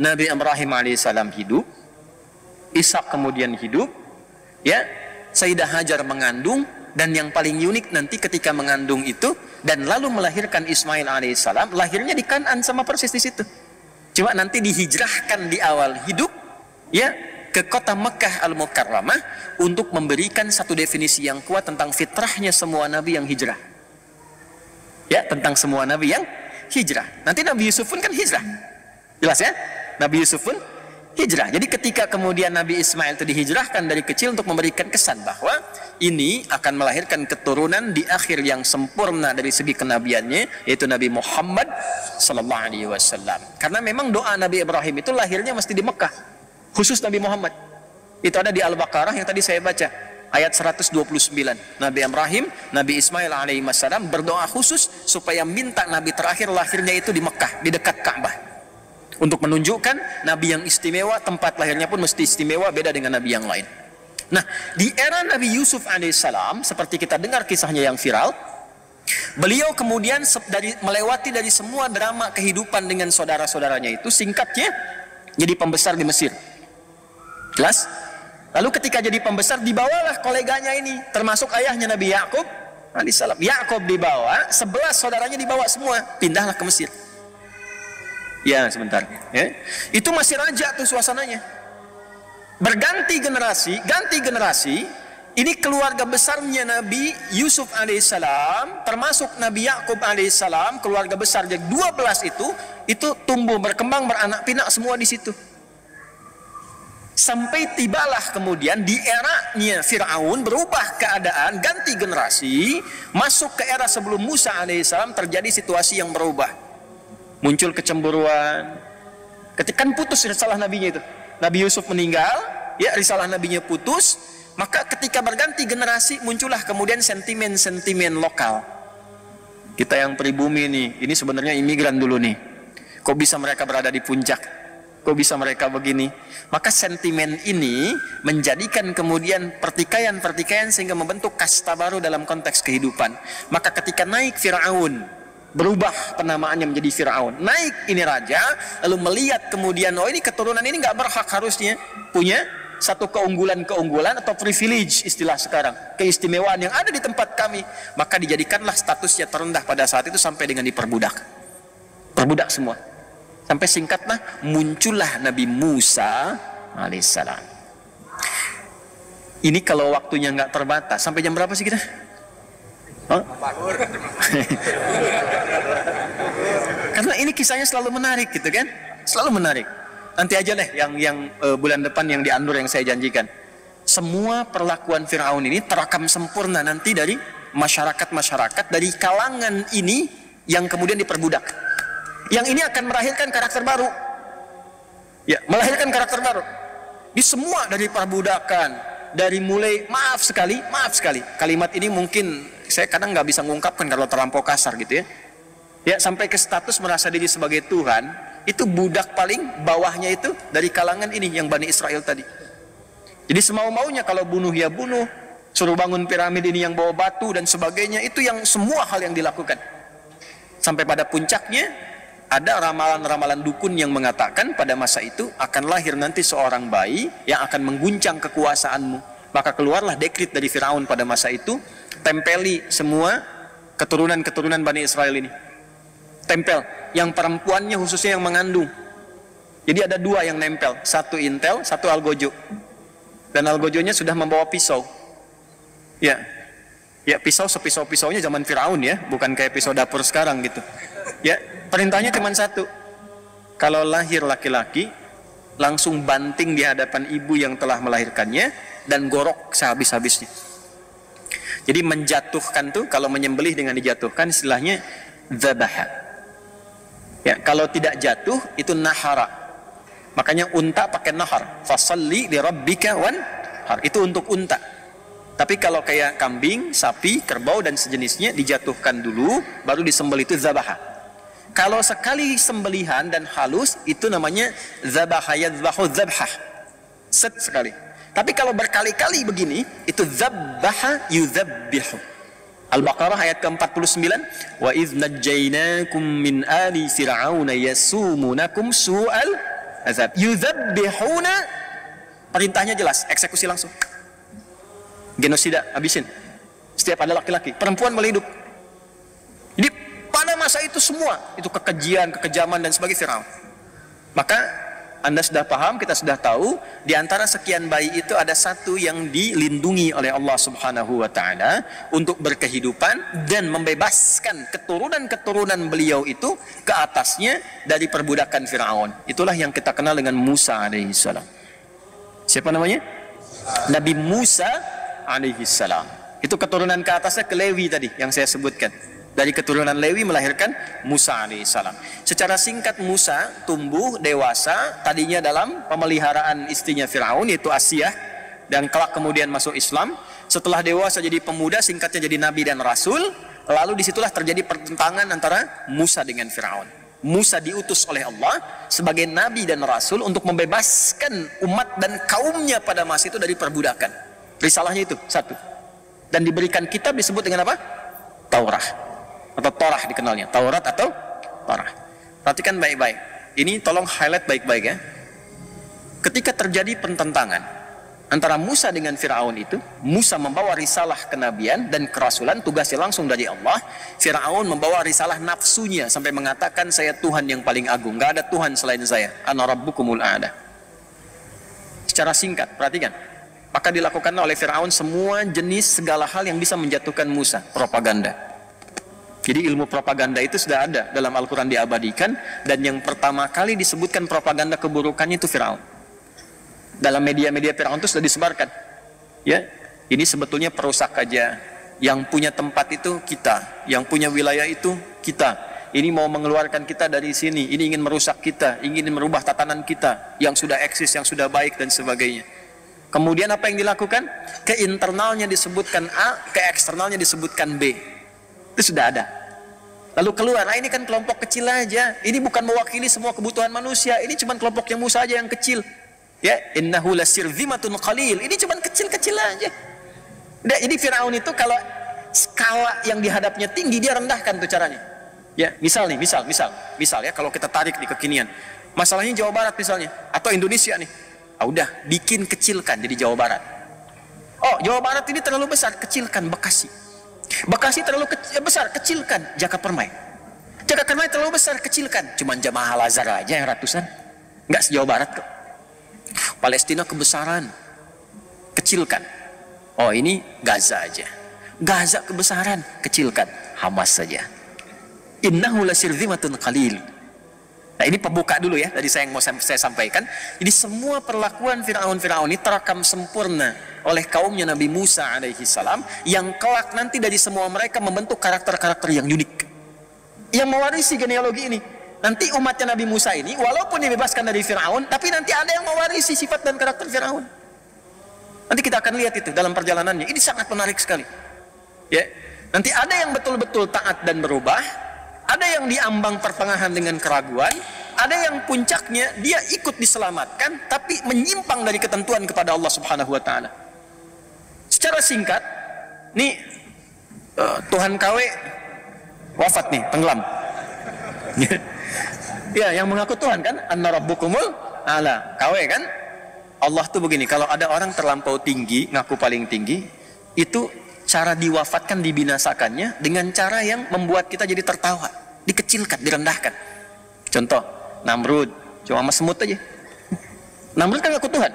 Nabi Ibrahim alaihissalam hidup, Ishak kemudian hidup, ya, Sayyidah Hajar mengandung, dan yang paling unik nanti ketika mengandung itu dan lalu melahirkan Ismail alaihissalam, lahirnya di Kan'an sama persis di situ. Cuma nanti dihijrahkan di awal hidup, ya, ke kota Mekah Al-Mukarramah untuk memberikan satu definisi yang kuat tentang fitrahnya semua nabi yang hijrah. Ya, tentang semua nabi yang hijrah. Nanti Nabi Yusuf pun kan hijrah. Jelas ya? Nabi Yusuf pun hijrah. Jadi ketika kemudian Nabi Ismail itu dihijrahkan dari kecil untuk memberikan kesan bahwa ini akan melahirkan keturunan di akhir yang sempurna dari segi kenabiannya, yaitu Nabi Muhammad sallallahu alaihi wasallam. Karena memang doa Nabi Ibrahim itu lahirnya mesti di Mekah, khusus Nabi Muhammad. Itu ada di Al-Baqarah yang tadi saya baca, ayat 129. Nabi Ibrahim, Nabi Ismail alaihi wasallam berdoa khusus supaya minta Nabi terakhir lahirnya itu di Mekah, di dekat Ka'bah. Untuk menunjukkan Nabi yang istimewa, tempat lahirnya pun mesti istimewa, beda dengan Nabi yang lain. Nah, di era Nabi Yusuf alaihissalam, seperti kita dengar kisahnya yang viral, beliau kemudian melewati dari semua drama kehidupan dengan saudara-saudaranya itu, singkatnya, jadi pembesar di Mesir. Jelas? Lalu ketika jadi pembesar, dibawalah koleganya ini, termasuk ayahnya Nabi Yakub alaihissalam. Yakub dibawa, 11 saudaranya dibawa semua, pindahlah ke Mesir. Ya, sebentar. Ya. Itu masih raja tuh suasananya. Berganti generasi, ganti generasi. Ini keluarga besarnya Nabi Yusuf alaihissalam, termasuk Nabi Yakub alaihissalam, keluarga besar jadi 12 itu tumbuh berkembang beranak pinak semua di situ. Sampai tibalah kemudian di eranya Fir'aun berubah keadaan, ganti generasi, masuk ke era sebelum Musa alaihissalam, terjadi situasi yang berubah. Muncul kecemburuan. Ketika putus risalah nabinya itu. Nabi Yusuf meninggal, ya, risalah nabinya putus, maka ketika berganti generasi muncullah kemudian sentimen-sentimen lokal. Kita yang pribumi nih, ini sebenarnya imigran dulu nih. Kok bisa mereka berada di puncak? Kok bisa mereka begini? Maka sentimen ini menjadikan kemudian pertikaian-pertikaian sehingga membentuk kasta baru dalam konteks kehidupan. Maka ketika naik Fir'aun, berubah penamaannya menjadi Fir'aun, naik ini raja, lalu melihat kemudian, oh ini keturunan ini nggak berhak harusnya punya satu keunggulan-keunggulan atau privilege istilah sekarang, keistimewaan yang ada di tempat kami, maka dijadikanlah statusnya terendah pada saat itu sampai dengan diperbudak, perbudak semua, sampai singkatlah muncullah Nabi Musa alaihissalam. Ini kalau waktunya nggak terbatas, sampai jam berapa sih kita? Oh? Karena ini kisahnya selalu menarik gitu kan, selalu menarik. Nanti aja deh yang bulan depan yang di An-Nur yang saya janjikan. Semua perlakuan Fir'aun ini terakam sempurna nanti dari masyarakat-masyarakat dari kalangan ini yang kemudian diperbudak. Yang ini akan melahirkan karakter baru. Ya, melahirkan karakter baru. Di semua dari perbudakan, dari mulai maaf sekali, kalimat ini mungkin saya kadang nggak bisa mengungkapkan kalau terlampau kasar gitu ya. Ya, sampai ke status merasa diri sebagai Tuhan, itu budak paling bawahnya itu dari kalangan ini yang Bani Israel tadi. Jadi semau-maunya kalau bunuh ya bunuh, suruh bangun piramid ini yang bawa batu dan sebagainya, itu yang semua hal yang dilakukan. Sampai pada puncaknya ada ramalan-ramalan dukun yang mengatakan pada masa itu akan lahir nanti seorang bayi yang akan mengguncang kekuasaanmu. Maka keluarlah dekrit dari Firaun pada masa itu, tempeli semua keturunan-keturunan Bani Israel ini. Tempel, yang perempuannya khususnya yang mengandung. Jadi ada dua yang nempel, satu intel, satu algojo. Dan algojonya sudah membawa pisau. Ya, pisau sepisau-pisaunya zaman Firaun ya, bukan kayak pisau dapur sekarang gitu. Ya, perintahnya cuma satu. Kalau lahir laki-laki, langsung banting di hadapan ibu yang telah melahirkannya dan gorok sehabis-habisnya. Jadi menjatuhkan tuh, kalau menyembelih dengan dijatuhkan istilahnya dzabaha. Ya, kalau tidak jatuh itu nahara. Makanya unta pakai nahar. Fasalli li rabbika wanhar. Itu untuk unta. Tapi kalau kayak kambing, sapi, kerbau dan sejenisnya dijatuhkan dulu, baru disembelih, itu dzabaha. Kalau sekali sembelihan dan halus, itu namanya dzabaha yadzbahu dzabhah. Set sekali. Tapi kalau berkali-kali begini, itu dzabbaha yudzabbihu. Al-Baqarah ayat ke-49, wa idz najjaynakum min ali fir'auna yasumunakum su'al azab. Yudzabbihuna, perintahnya jelas, eksekusi langsung. Genosida, habisin. Setiap ada laki-laki, perempuan boleh hidup. Jadi pada masa itu semua, itu kekejian, kekejaman dan sebagainya Firaun. Maka Anda sudah paham, kita sudah tahu, di antara sekian bayi itu ada satu yang dilindungi oleh Allah Subhanahu wa taala untuk berkehidupan dan membebaskan keturunan-keturunan beliau itu ke atasnya dari perbudakan Firaun. Itulah yang kita kenal dengan Musa alaihi salam. Siapa namanya? Nabi Musa alaihi salam. Itu keturunan ke atasnya ke Lewi tadi yang saya sebutkan. Dari keturunan Lewi melahirkan Musa alaihissalam. Secara singkat, Musa tumbuh dewasa tadinya dalam pemeliharaan istrinya Firaun, yaitu Asiyah, dan kelak kemudian masuk Islam. Setelah dewasa jadi pemuda, singkatnya jadi nabi dan rasul. Lalu disitulah terjadi pertentangan antara Musa dengan Firaun. Musa diutus oleh Allah sebagai nabi dan rasul untuk membebaskan umat dan kaumnya pada masa itu dari perbudakan. Risalahnya itu satu, dan diberikan kitab disebut dengan apa? Taurat atau Torah dikenalnya, Taurat atau Torah. Perhatikan baik-baik. Ini tolong highlight baik-baik ya. Ketika terjadi pertentangan antara Musa dengan Firaun itu, Musa membawa risalah kenabian dan kerasulan, tugasnya langsung dari Allah. Firaun membawa risalah nafsunya sampai mengatakan saya Tuhan yang paling agung, gak ada Tuhan selain saya. Ana rabbukumul a'la. Secara singkat, perhatikan. Maka dilakukan oleh Firaun semua jenis segala hal yang bisa menjatuhkan Musa, propaganda. Jadi ilmu propaganda itu sudah ada dalam Al-Quran, diabadikan, dan yang pertama kali disebutkan propaganda keburukannya itu Firaun. Dalam media-media Firaun itu sudah disebarkan. Ya, ini sebetulnya perusak aja. Yang punya tempat itu kita, yang punya wilayah itu kita. Ini mau mengeluarkan kita dari sini, ini ingin merusak kita, ingin merubah tatanan kita yang sudah eksis, yang sudah baik dan sebagainya. Kemudian apa yang dilakukan? Ke internalnya disebutkan A, ke eksternalnya disebutkan B. Itu sudah ada. Lalu keluar, nah ini kan kelompok kecil aja. Ini bukan mewakili semua kebutuhan manusia. Ini cuma kelompoknya Musa aja yang kecil. Ya, innahu lasirzimatun qalil. Ini cuma kecil-kecil aja. Udah, jadi Firaun itu kalau skala yang dihadapnya tinggi, dia rendahkan tuh caranya. Ya, misal ya, kalau kita tarik di kekinian. Masalahnya Jawa Barat misalnya, atau Indonesia nih. Ah, udah, bikin kecilkan jadi Jawa Barat. Oh, Jawa Barat ini terlalu besar, kecilkan Bekasi. Bekasi terlalu besar, kecilkan Jakapermai. Jakapermai terlalu besar, kecilkan cuman Jamaah Al-Azhar aja yang ratusan, nggak se-Jawa Barat kok. Palestina kebesaran, kecilkan. Oh, ini Gaza aja. Gaza kebesaran, kecilkan Hamas saja. Innahu lasirzimatun qalil. Nah, ini pembuka dulu ya, tadi saya yang mau saya sampaikan. Jadi semua perlakuan Firaun ini terekam sempurna oleh kaumnya Nabi Musa alaihi salam, yang kelak nanti dari semua mereka membentuk karakter-karakter yang unik, yang mewarisi genealogi ini. Nanti umatnya Nabi Musa ini walaupun dibebaskan dari Firaun, tapi nanti ada yang mewarisi sifat dan karakter Firaun. Nanti kita akan lihat itu dalam perjalanannya. Ini sangat menarik sekali. Ya, nanti ada yang betul-betul taat dan berubah, ada yang diambang pertengahan dengan keraguan, ada yang puncaknya dia ikut diselamatkan tapi menyimpang dari ketentuan kepada Allah Subhanahu wa taala. Secara singkat, nih Tuhan KW wafat nih, tenggelam. Ya, yang mengaku Tuhan kan, Anna rabbukumul a'la, KW kan. Allah tuh begini, kalau ada orang terlampau tinggi, ngaku paling tinggi, itu cara diwafatkan, dibinasakannya dengan cara yang membuat kita jadi tertawa, dikecilkan, direndahkan. Contoh, Namrud, cuma sama semut aja. Namrud kan ngaku Tuhan.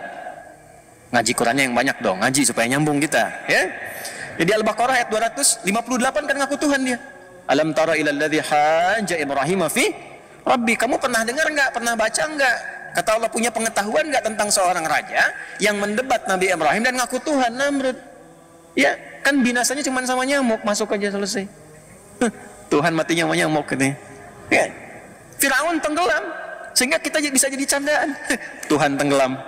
Ngaji Qurannya yang banyak dong, ngaji supaya nyambung kita, ya. Jadi Al-Baqarah ayat 258 kan ngaku Tuhan dia. Alam tara ilal ladzi hajja Ibrahim fi Rabbi. Kamu pernah dengar enggak, pernah baca enggak? Kata Allah, punya pengetahuan enggak tentang seorang raja yang mendebat Nabi Ibrahim dan ngaku Tuhan, Namrud. Ya, kan binasanya cuma sama nyamuk, masuk aja selesai. Tuhan matinya sama nyamuk katanya. Ya. Firaun tenggelam sehingga kita bisa jadi candaan. Tuhan tenggelam.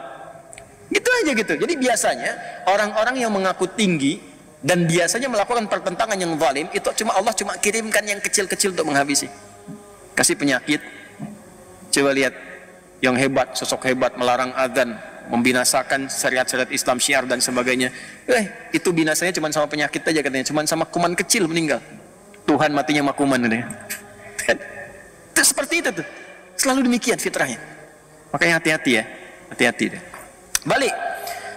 Gitu aja gitu. Jadi biasanya orang-orang yang mengaku tinggi dan biasanya melakukan pertentangan yang zalim, itu Allah cuma kirimkan yang kecil-kecil untuk menghabisi. Kasih penyakit. Coba lihat yang hebat, sosok hebat melarang azan, membinasakan syariat-syariat Islam, syiar dan sebagainya. Itu binasanya cuma sama penyakit aja katanya, cuma sama kuman kecil meninggal. Tuhan matinya sama kuman katanya. Itu seperti itu tuh. Selalu demikian fitrahnya. Makanya hati-hati ya, hati-hati deh. Balik,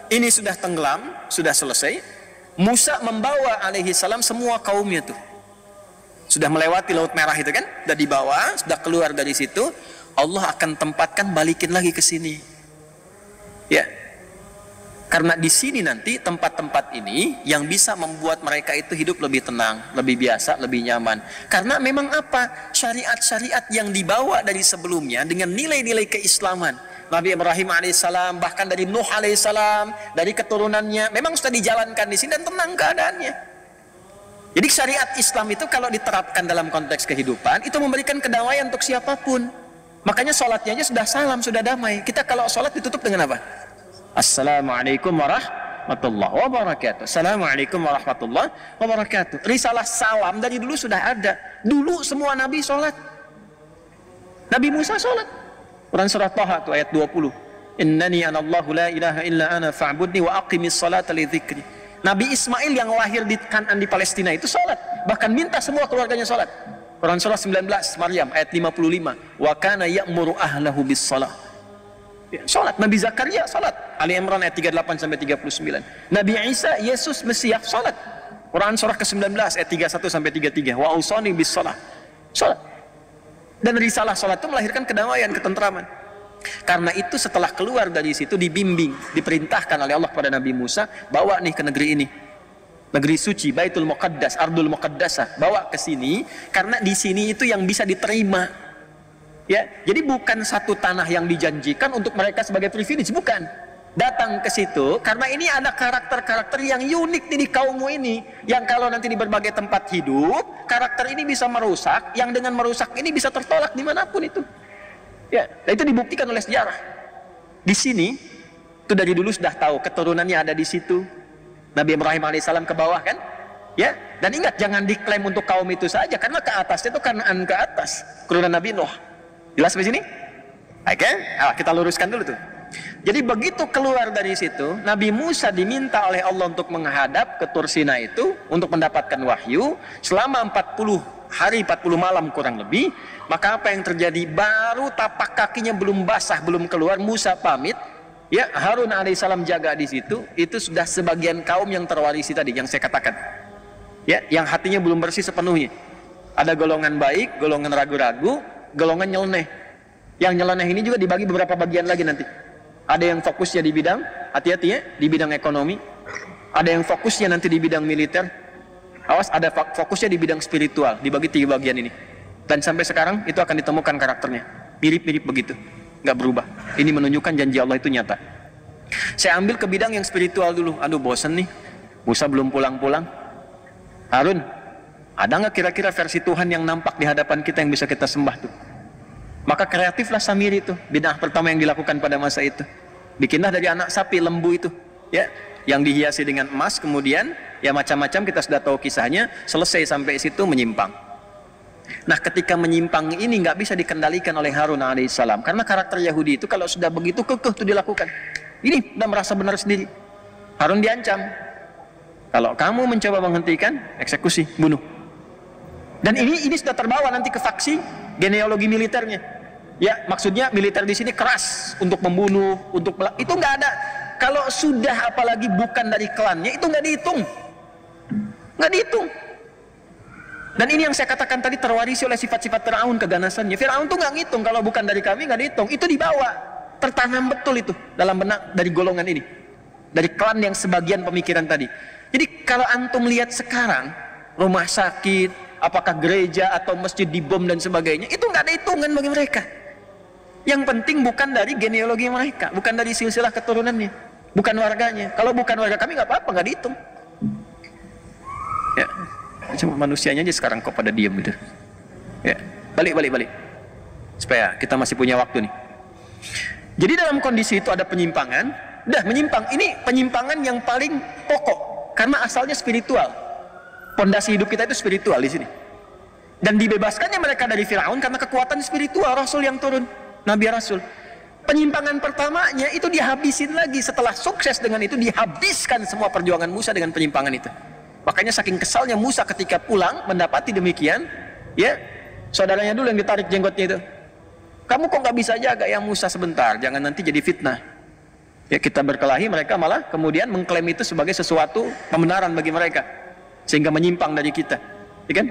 ini sudah tenggelam, sudah selesai. Musa membawa alaihi salam semua kaumnya tuh. Sudah melewati Laut Merah itu kan, sudah dibawa, sudah keluar dari situ. Allah akan tempatkan balikin lagi ke sini. Ya. Karena di sini nanti tempat-tempat ini yang bisa membuat mereka itu hidup lebih tenang, lebih biasa, lebih nyaman. Karena memang apa? Syariat-syariat yang dibawa dari sebelumnya dengan nilai-nilai keislaman. Nabi Ibrahim alaihissalam, bahkan dari Nuh alaihissalam, dari keturunannya, memang sudah dijalankan di sini dan tenang keadaannya. Jadi syariat Islam itu kalau diterapkan dalam konteks kehidupan, itu memberikan kedamaian untuk siapapun. Makanya sholatnya aja sudah salam, sudah damai. Kita kalau sholat ditutup dengan apa? Assalamualaikum warahmatullahi wabarakatuh. Assalamualaikum warahmatullahi wabarakatuh. Risalah salam dari dulu sudah ada. Dulu semua nabi sholat. Nabi Musa sholat. Quran surah Taha itu ayat 20. Innani anallahu la ilaha illa ana fa'budni wa aqimis salata li dzikri. Nabi Ismail yang lahir di Kan'an di Palestina itu sholat. Bahkan minta semua keluarganya sholat. Quran surah 19 Maryam ayat 55. Wa kana ya'muru ahlahu bis salat. Salat. Nabi Zakaria salat. Ali Imran ayat 38 sampai 39. Nabi Isa Yesus Mesias salat. Quran surah ke-19 ayat 31 sampai 33. Wa ausani bis salat. Salat. Dan risalah salat itu melahirkan kedamaian, ketentraman. Karena itu setelah keluar dari situ dibimbing, diperintahkan oleh Allah kepada Nabi Musa, bawa nih ke negeri ini. Negeri suci, Baitul Muqaddas, Ardul Muqaddasah, bawa ke sini karena di sini itu yang bisa diterima. Ya, jadi bukan satu tanah yang dijanjikan untuk mereka sebagai privilege, bukan. Datang ke situ karena ini ada karakter-karakter yang unik nih di kaummu ini, yang kalau nanti di berbagai tempat hidup, karakter ini bisa merusak, yang dengan merusak ini bisa tertolak dimanapun itu. Ya, dan itu dibuktikan oleh sejarah. Di sini, itu dari dulu sudah tahu keturunannya ada di situ. Nabi Ibrahim alaihissalam ke bawah kan? Ya, dan ingat jangan diklaim untuk kaum itu saja, karena ke atasnya itu Kan'an ke atas, keturunan Nabi Nuh. Jelas di sini? Oke, kita luruskan dulu tuh. Jadi begitu keluar dari situ, Nabi Musa diminta oleh Allah untuk menghadap ke Tur Sina itu untuk mendapatkan wahyu selama 40 hari 40 malam kurang lebih. Maka apa yang terjadi? Baru tapak kakinya belum basah, belum keluar, Musa pamit. Ya, Harun alaihissalam jaga di situ. Itu sudah sebagian kaum yang terwarisi tadi yang saya katakan. Ya, yang hatinya belum bersih sepenuhnya. Ada golongan baik, golongan ragu-ragu, golongan nyeleneh. Yang nyeleneh ini juga dibagi beberapa bagian lagi nanti. Ada yang fokusnya di bidang, hati-hati ya, di bidang ekonomi. Ada yang fokusnya nanti di bidang militer. Awas, ada fokusnya di bidang spiritual. Dibagi 3 bagian ini. Dan sampai sekarang itu akan ditemukan karakternya. Mirip-mirip begitu, nggak berubah. Ini menunjukkan janji Allah itu nyata. Saya ambil ke bidang yang spiritual dulu. Aduh bosen nih, Musa belum pulang-pulang. Harun, ada nggak kira-kira versi Tuhan yang nampak di hadapan kita yang bisa kita sembah tuh? Maka kreatiflah Samiri itu, bid'ah pertama yang dilakukan pada masa itu. Bikinlah dari anak sapi lembu itu, ya, yang dihiasi dengan emas, kemudian ya macam-macam kita sudah tahu kisahnya. Selesai sampai situ menyimpang. Nah, ketika menyimpang ini nggak bisa dikendalikan oleh Harun alaihissalam, karena karakter Yahudi itu kalau sudah begitu kekeh itu dilakukan. Ini udah merasa benar sendiri. Harun diancam, kalau kamu mencoba menghentikan, eksekusi, bunuh. Dan ini sudah terbawa nanti ke faksi genealogi militernya. Ya, maksudnya militer di sini keras untuk membunuh, itu nggak ada. Kalau sudah apalagi bukan dari klannya, itu nggak dihitung, nggak dihitung. Dan ini yang saya katakan tadi terwarisi oleh sifat-sifat Fir'aun, keganasannya. Fir'aun tuh nggak ngitung, kalau bukan dari kami nggak dihitung. Itu dibawa, tertanam betul itu dalam benak dari golongan ini, dari klan yang sebagian pemikiran tadi. Jadi kalau antum lihat sekarang rumah sakit, apakah gereja atau masjid dibom dan sebagainya, itu nggak ada hitungan bagi mereka. Yang penting bukan dari genealogi mereka, bukan dari silsilah keturunannya, bukan warganya. Kalau bukan warga kami nggak apa-apa, nggak dihitung. Ya, cuma manusianya aja sekarang kok pada diam gitu. Ya, balik. Supaya kita masih punya waktu nih. Jadi dalam kondisi itu ada penyimpangan, menyimpang. Ini penyimpangan yang paling pokok karena asalnya spiritual. Pondasi hidup kita itu spiritual di sini. Dan dibebaskannya mereka dari Firaun karena kekuatan spiritual Rasul yang turun, Nabi Rasul. Penyimpangan pertamanya itu dihabisin lagi. Setelah sukses dengan itu, dihabiskan semua perjuangan Musa dengan penyimpangan itu. Makanya saking kesalnya Musa ketika pulang mendapati demikian, ya, saudaranya dulu yang ditarik jenggotnya itu. Kamu kok nggak bisa jaga ya Musa sebentar, jangan nanti jadi fitnah. Ya kita berkelahi, mereka malah kemudian mengklaim itu sebagai sesuatu pembenaran bagi mereka, sehingga menyimpang dari kita, ya kan?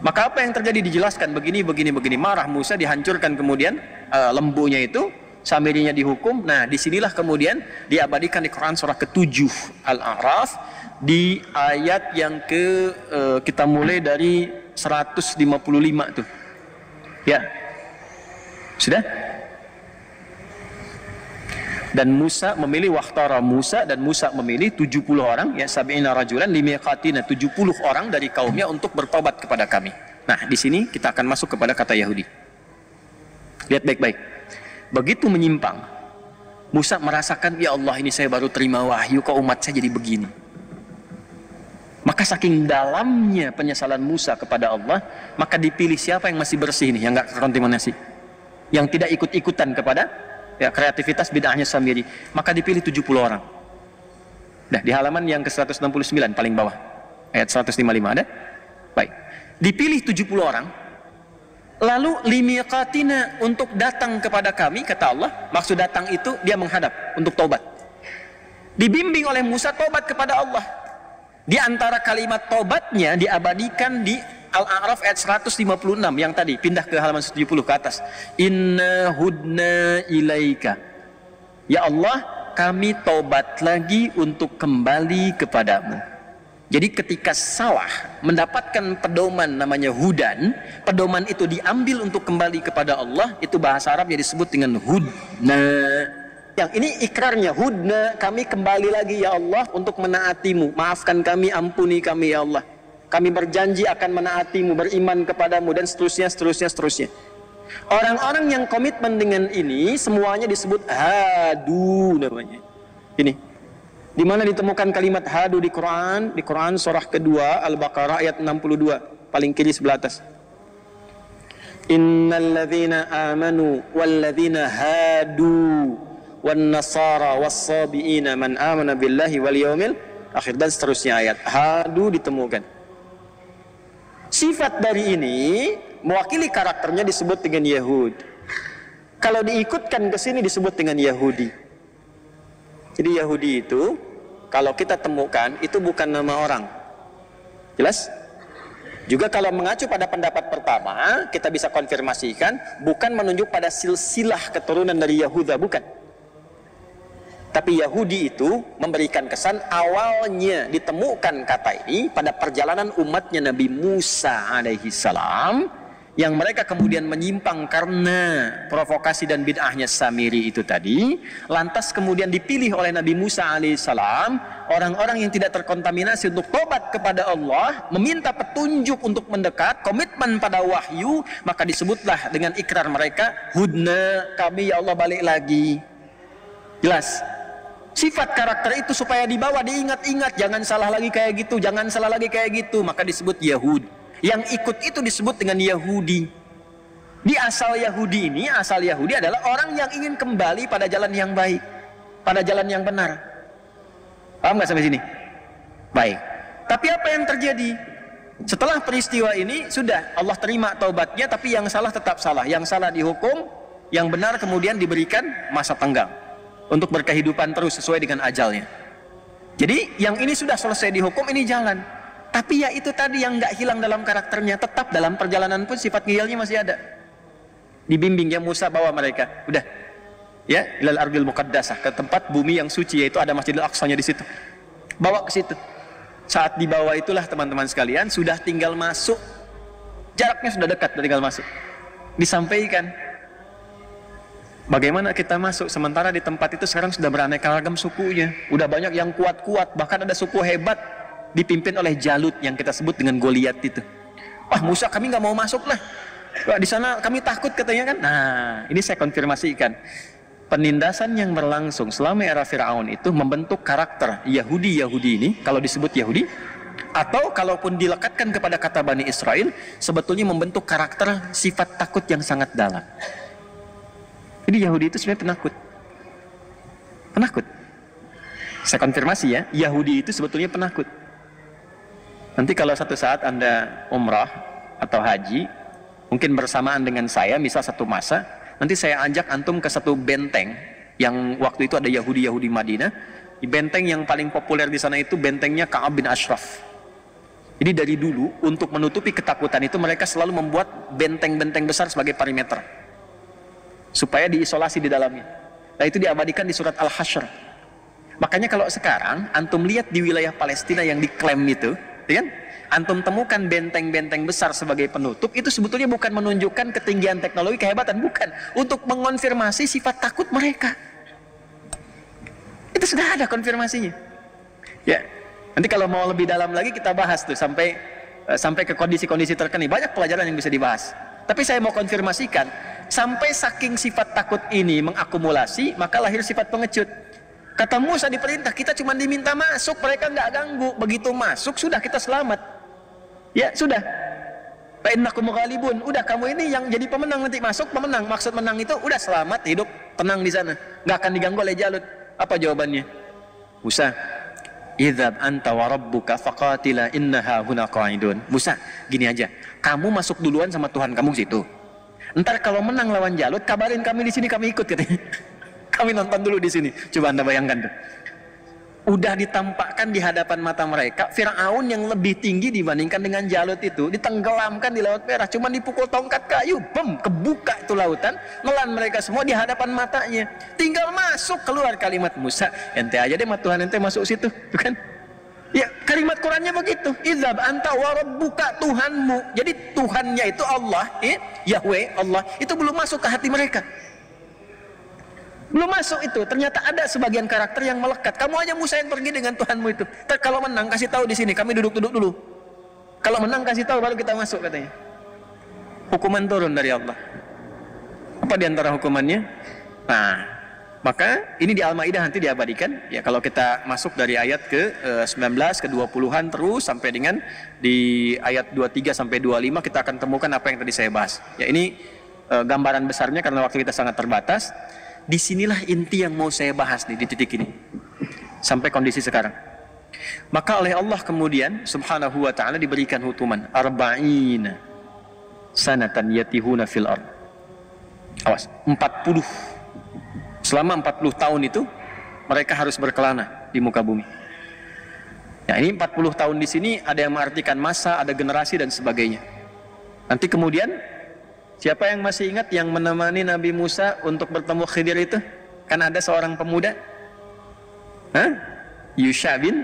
Maka apa yang terjadi dijelaskan begini, marah Musa, dihancurkan kemudian lembunya itu, Samirinya dihukum. Nah disinilah kemudian diabadikan di Quran surah ke-7 Al-A'raf di ayat yang kita mulai dari 155 tuh, ya. Sudah? Dan Musa memilih waktara Musa, dan Musa memilih 70 orang, ya, sab'ina rajulan limiqatina, 70 orang dari kaumnya untuk bertobat kepada kami. Nah, di sini kita akan masuk kepada kata Yahudi. Lihat baik-baik. Begitu menyimpang, Musa merasakan, ya Allah, ini saya baru terima wahyu, kok umat saya jadi begini. Maka saking dalamnya penyesalan Musa kepada Allah, maka dipilih siapa yang masih bersih nih, yang nggak terkontaminasi, yang tidak ikut-ikutan kepada kreativitas bid'ahnya Samiri, maka dipilih 70 orang. Nah, di halaman yang ke-169 paling bawah, ayat 155 ada? Baik. Dipilih 70 orang, lalu limiqatina, untuk datang kepada kami, kata Allah. Maksud datang itu dia menghadap untuk taubat. Dibimbing oleh Musa taubat kepada Allah. Di antara kalimat taubatnya diabadikan di Al-A'raf ayat 156 yang tadi, pindah ke halaman 70 ke atas. Inna hudna ilaika. Ya Allah, kami taubat lagi untuk kembali kepadamu. Jadi ketika salah mendapatkan pedoman namanya hudan, pedoman itu diambil untuk kembali kepada Allah, itu bahasa Arabnya disebut dengan hudna. Yang ini ikrarnya, hudna, kami kembali lagi ya Allah untuk menaatimu. Maafkan kami, ampuni kami ya Allah. Kami berjanji akan menaatimu, beriman kepadamu, dan seterusnya. Orang-orang yang komitmen dengan ini semuanya disebut hadu namanya. Ini di mana ditemukan kalimat hadu di Quran? Di Quran surah kedua Al-Baqarah ayat 62, paling kiri sebelah atas. Innalladzina amanu walladzina hadu wan nasara was-sabiina man amana billahi wal yaumil akhir, dan seterusnya ayat. Hadu ditemukan. Sifat dari ini mewakili karakternya disebut dengan Yahud. Kalau diikutkan ke sini disebut dengan Yahudi. Jadi Yahudi itu kalau kita temukan itu bukan nama orang. Jelas? Juga kalau mengacu pada pendapat pertama, kita bisa konfirmasikan bukan menunjuk pada silsilah keturunan dari Yahuda, bukan. Tapi Yahudi itu memberikan kesan awalnya ditemukan kata ini pada perjalanan umatnya Nabi Musa alaihi salam, yang mereka kemudian menyimpang karena provokasi dan bid'ahnya Samiri itu tadi. Lantas kemudian dipilih oleh Nabi Musa alaihi salam orang-orang yang tidak terkontaminasi untuk tobat kepada Allah, meminta petunjuk untuk mendekat, komitmen pada wahyu, maka disebutlah dengan ikrar mereka, hudna, kami ya Allah balik lagi. Jelas? Sifat karakter itu supaya dibawa, diingat-ingat, jangan salah lagi kayak gitu, jangan salah lagi kayak gitu, maka disebut Yahud. Yang ikut itu disebut dengan Yahudi. Di asal Yahudi ini, asal Yahudi adalah orang yang ingin kembali pada jalan yang baik, pada jalan yang benar. Paham nggak sampai sini? Baik. Tapi apa yang terjadi? Setelah peristiwa ini, sudah Allah terima taubatnya, tapi yang salah tetap salah. Yang salah dihukum, yang benar kemudian diberikan masa tenggang untuk berkehidupan terus sesuai dengan ajalnya. Jadi yang ini sudah selesai dihukum, ini jalan. Tapi ya itu tadi yang nggak hilang dalam karakternya, tetap dalam perjalanan pun sifat ngiyalnya masih ada. Dibimbing ya Musa, bawa mereka, udah, ya ilal ardil muqaddasah, ke tempat bumi yang suci, yaitu ada Masjidil Aqsanya di situ. Bawa ke situ. Saat dibawa itulah teman-teman sekalian sudah tinggal masuk, jaraknya sudah dekat, sudah tinggal masuk. Disampaikan. Bagaimana kita masuk sementara di tempat itu sekarang sudah beraneka ragam sukunya, udah banyak yang kuat-kuat, bahkan ada suku hebat dipimpin oleh Jalut yang kita sebut dengan Goliat itu. Wah Musa, kami nggak mau masuk lah. Wah, di sana kami takut katanya kan. Nah ini saya konfirmasikan, penindasan yang berlangsung selama era Fir'aun itu membentuk karakter Yahudi ini, kalau disebut Yahudi, atau kalaupun dilekatkan kepada kata Bani Israel, sebetulnya membentuk karakter sifat takut yang sangat dalam. Jadi Yahudi itu sebenarnya penakut. Penakut. Saya konfirmasi ya, Yahudi itu sebetulnya penakut. Nanti kalau satu saat Anda umrah atau haji, mungkin bersamaan dengan saya, misal satu masa, nanti saya ajak antum ke satu benteng yang waktu itu ada Yahudi Madinah. Di benteng yang paling populer di sana itu bentengnya Ka'ab bin Ashraf. Jadi dari dulu untuk menutupi ketakutan itu mereka selalu membuat benteng-benteng besar sebagai perimeter supaya diisolasi di dalamnya. Nah itu diabadikan di surat Al-Hasyr. Makanya kalau sekarang antum lihat di wilayah Palestina yang diklaim itu, kan? Antum temukan benteng-benteng besar sebagai penutup, itu sebetulnya bukan menunjukkan ketinggian teknologi, kehebatan, bukan. Untuk mengonfirmasi sifat takut mereka. Itu sudah ada konfirmasinya. Ya, nanti kalau mau lebih dalam lagi kita bahas tuh sampai ke kondisi-kondisi terkini. Banyak pelajaran yang bisa dibahas. Tapi saya mau konfirmasikan, sampai saking sifat takut ini mengakumulasi, maka lahir sifat pengecut. Kata Musa diperintah, kita cuma diminta masuk, mereka nggak ganggu. Begitu masuk, sudah kita selamat. Ya sudah, fa'innakum ghalibun. Udah kamu ini yang jadi pemenang, nanti masuk pemenang. Maksud menang itu udah selamat, hidup tenang di sana, nggak akan diganggu oleh Jalut. Apa jawabannya? Musa, idhab anta wa rabbuka faqatila innaha huna qa'idun. Musa, gini aja, kamu masuk duluan sama Tuhan kamu situ. Ntar kalau menang lawan Jalut, kabarin kami di sini, kami ikut katanya. Kami nonton dulu di sini. Coba anda bayangkan tuh. Udah ditampakkan di hadapan mata mereka Fir'aun yang lebih tinggi dibandingkan dengan Jalut itu, ditenggelamkan di Laut Merah, cuma dipukul tongkat kayu, bem, kebuka itu lautan, nelan mereka semua di hadapan matanya. Tinggal masuk, keluar kalimat Musa, ente aja deh, Tuhan ente masuk situ, bukan? Ya, kalimat Qurannya begitu. Idzab anta wa rabbuka, Tuhanmu. Jadi Tuhannya itu Allah, Yahweh, Allah, itu belum masuk ke hati mereka. Belum masuk itu. Ternyata ada sebagian karakter yang melekat. Kamu aja Musa yang pergi dengan Tuhanmu itu. Kalau menang kasih tahu di sini, kami duduk-duduk dulu. Kalau menang kasih tahu baru kita masuk katanya. Hukuman turun dari Allah. Apa diantara hukumannya? Nah, maka ini di Al-Maidah nanti diabadikan. Ya kalau kita masuk dari ayat ke 19 ke 20-an terus sampai dengan di ayat 23 sampai 25 kita akan temukan apa yang tadi saya bahas. Ya ini gambaran besarnya karena waktu kita sangat terbatas. Disinilah inti yang mau saya bahas nih, di titik ini sampai kondisi sekarang. Maka oleh Allah kemudian subhanahu wa ta'ala diberikan hukuman arba'ina sanatan yatihuna fil ard. Awas, 40. Selama 40 tahun itu mereka harus berkelana di muka bumi. Ya, ini 40 tahun di sini ada yang mengartikan masa, ada generasi dan sebagainya. Nanti kemudian siapa yang masih ingat yang menemani Nabi Musa untuk bertemu Khidir itu? Kan ada seorang pemuda, Yusha bin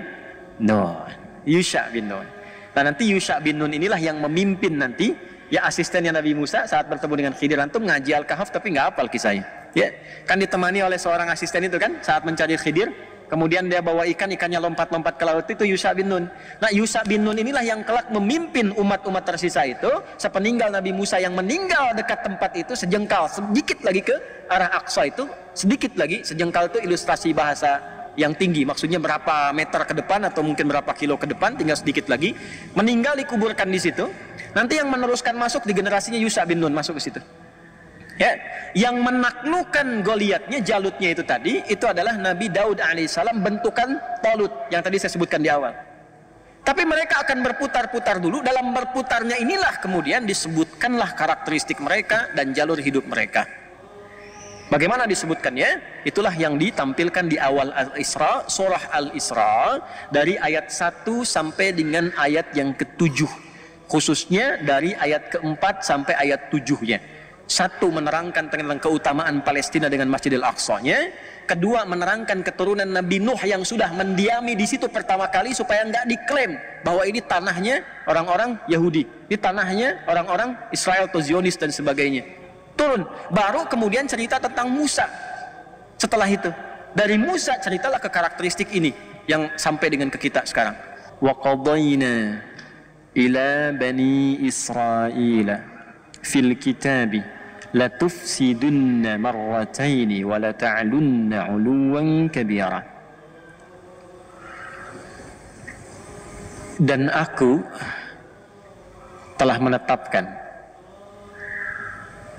Nun. Yusha bin Nun. Nah nanti Yusha bin Nun inilah yang memimpin nanti, ya asistennya Nabi Musa saat bertemu dengan Khidir. Antum ngaji Al-Kahf tapi nggak hafal kisahnya. Ya, kan ditemani oleh seorang asisten itu kan saat mencari Khidir. Kemudian dia bawa ikan, ikannya lompat-lompat ke laut, itu Yusha bin Nun. Nah Yusha bin Nun inilah yang kelak memimpin umat-umat tersisa itu sepeninggal Nabi Musa yang meninggal dekat tempat itu sejengkal, sedikit lagi ke arah Aqsa itu, sedikit lagi, sejengkal itu ilustrasi bahasa yang tinggi, maksudnya berapa meter ke depan atau mungkin berapa kilo ke depan, tinggal sedikit lagi, meninggal dikuburkan di situ. Nanti yang meneruskan masuk di generasinya Yusha bin Nun masuk ke situ. Ya, yang menaklukkan Goliatnya, Jalutnya itu tadi, itu adalah Nabi Daud alaihissalam bentukan Talut yang tadi saya sebutkan di awal. Tapi mereka akan berputar-putar dulu. Dalam berputarnya inilah kemudian disebutkanlah karakteristik mereka dan jalur hidup mereka. Bagaimana disebutkannya? Itulah yang ditampilkan di awal Al-Isra, surah Al-Isra, dari ayat 1 sampai dengan ayat yang ke-7, khususnya dari ayat ke-4 sampai ayat 7-nya. Satu, menerangkan tentang keutamaan Palestina dengan Masjidil Aqsa-nya. Kedua, menerangkan keturunan Nabi Nuh yang sudah mendiami di situ pertama kali supaya nggak diklaim bahwa ini tanahnya orang-orang Yahudi, ini tanahnya orang-orang Israel atau Zionis dan sebagainya. Turun, baru kemudian cerita tentang Musa. Setelah itu, dari Musa ceritalah ke karakteristik ini yang sampai dengan ke kita sekarang. Wa qadayna ila bani Israila fil kitabi latufsidunna marrataini wa lata'lunna 'uluwan kabira. Dan aku telah menetapkan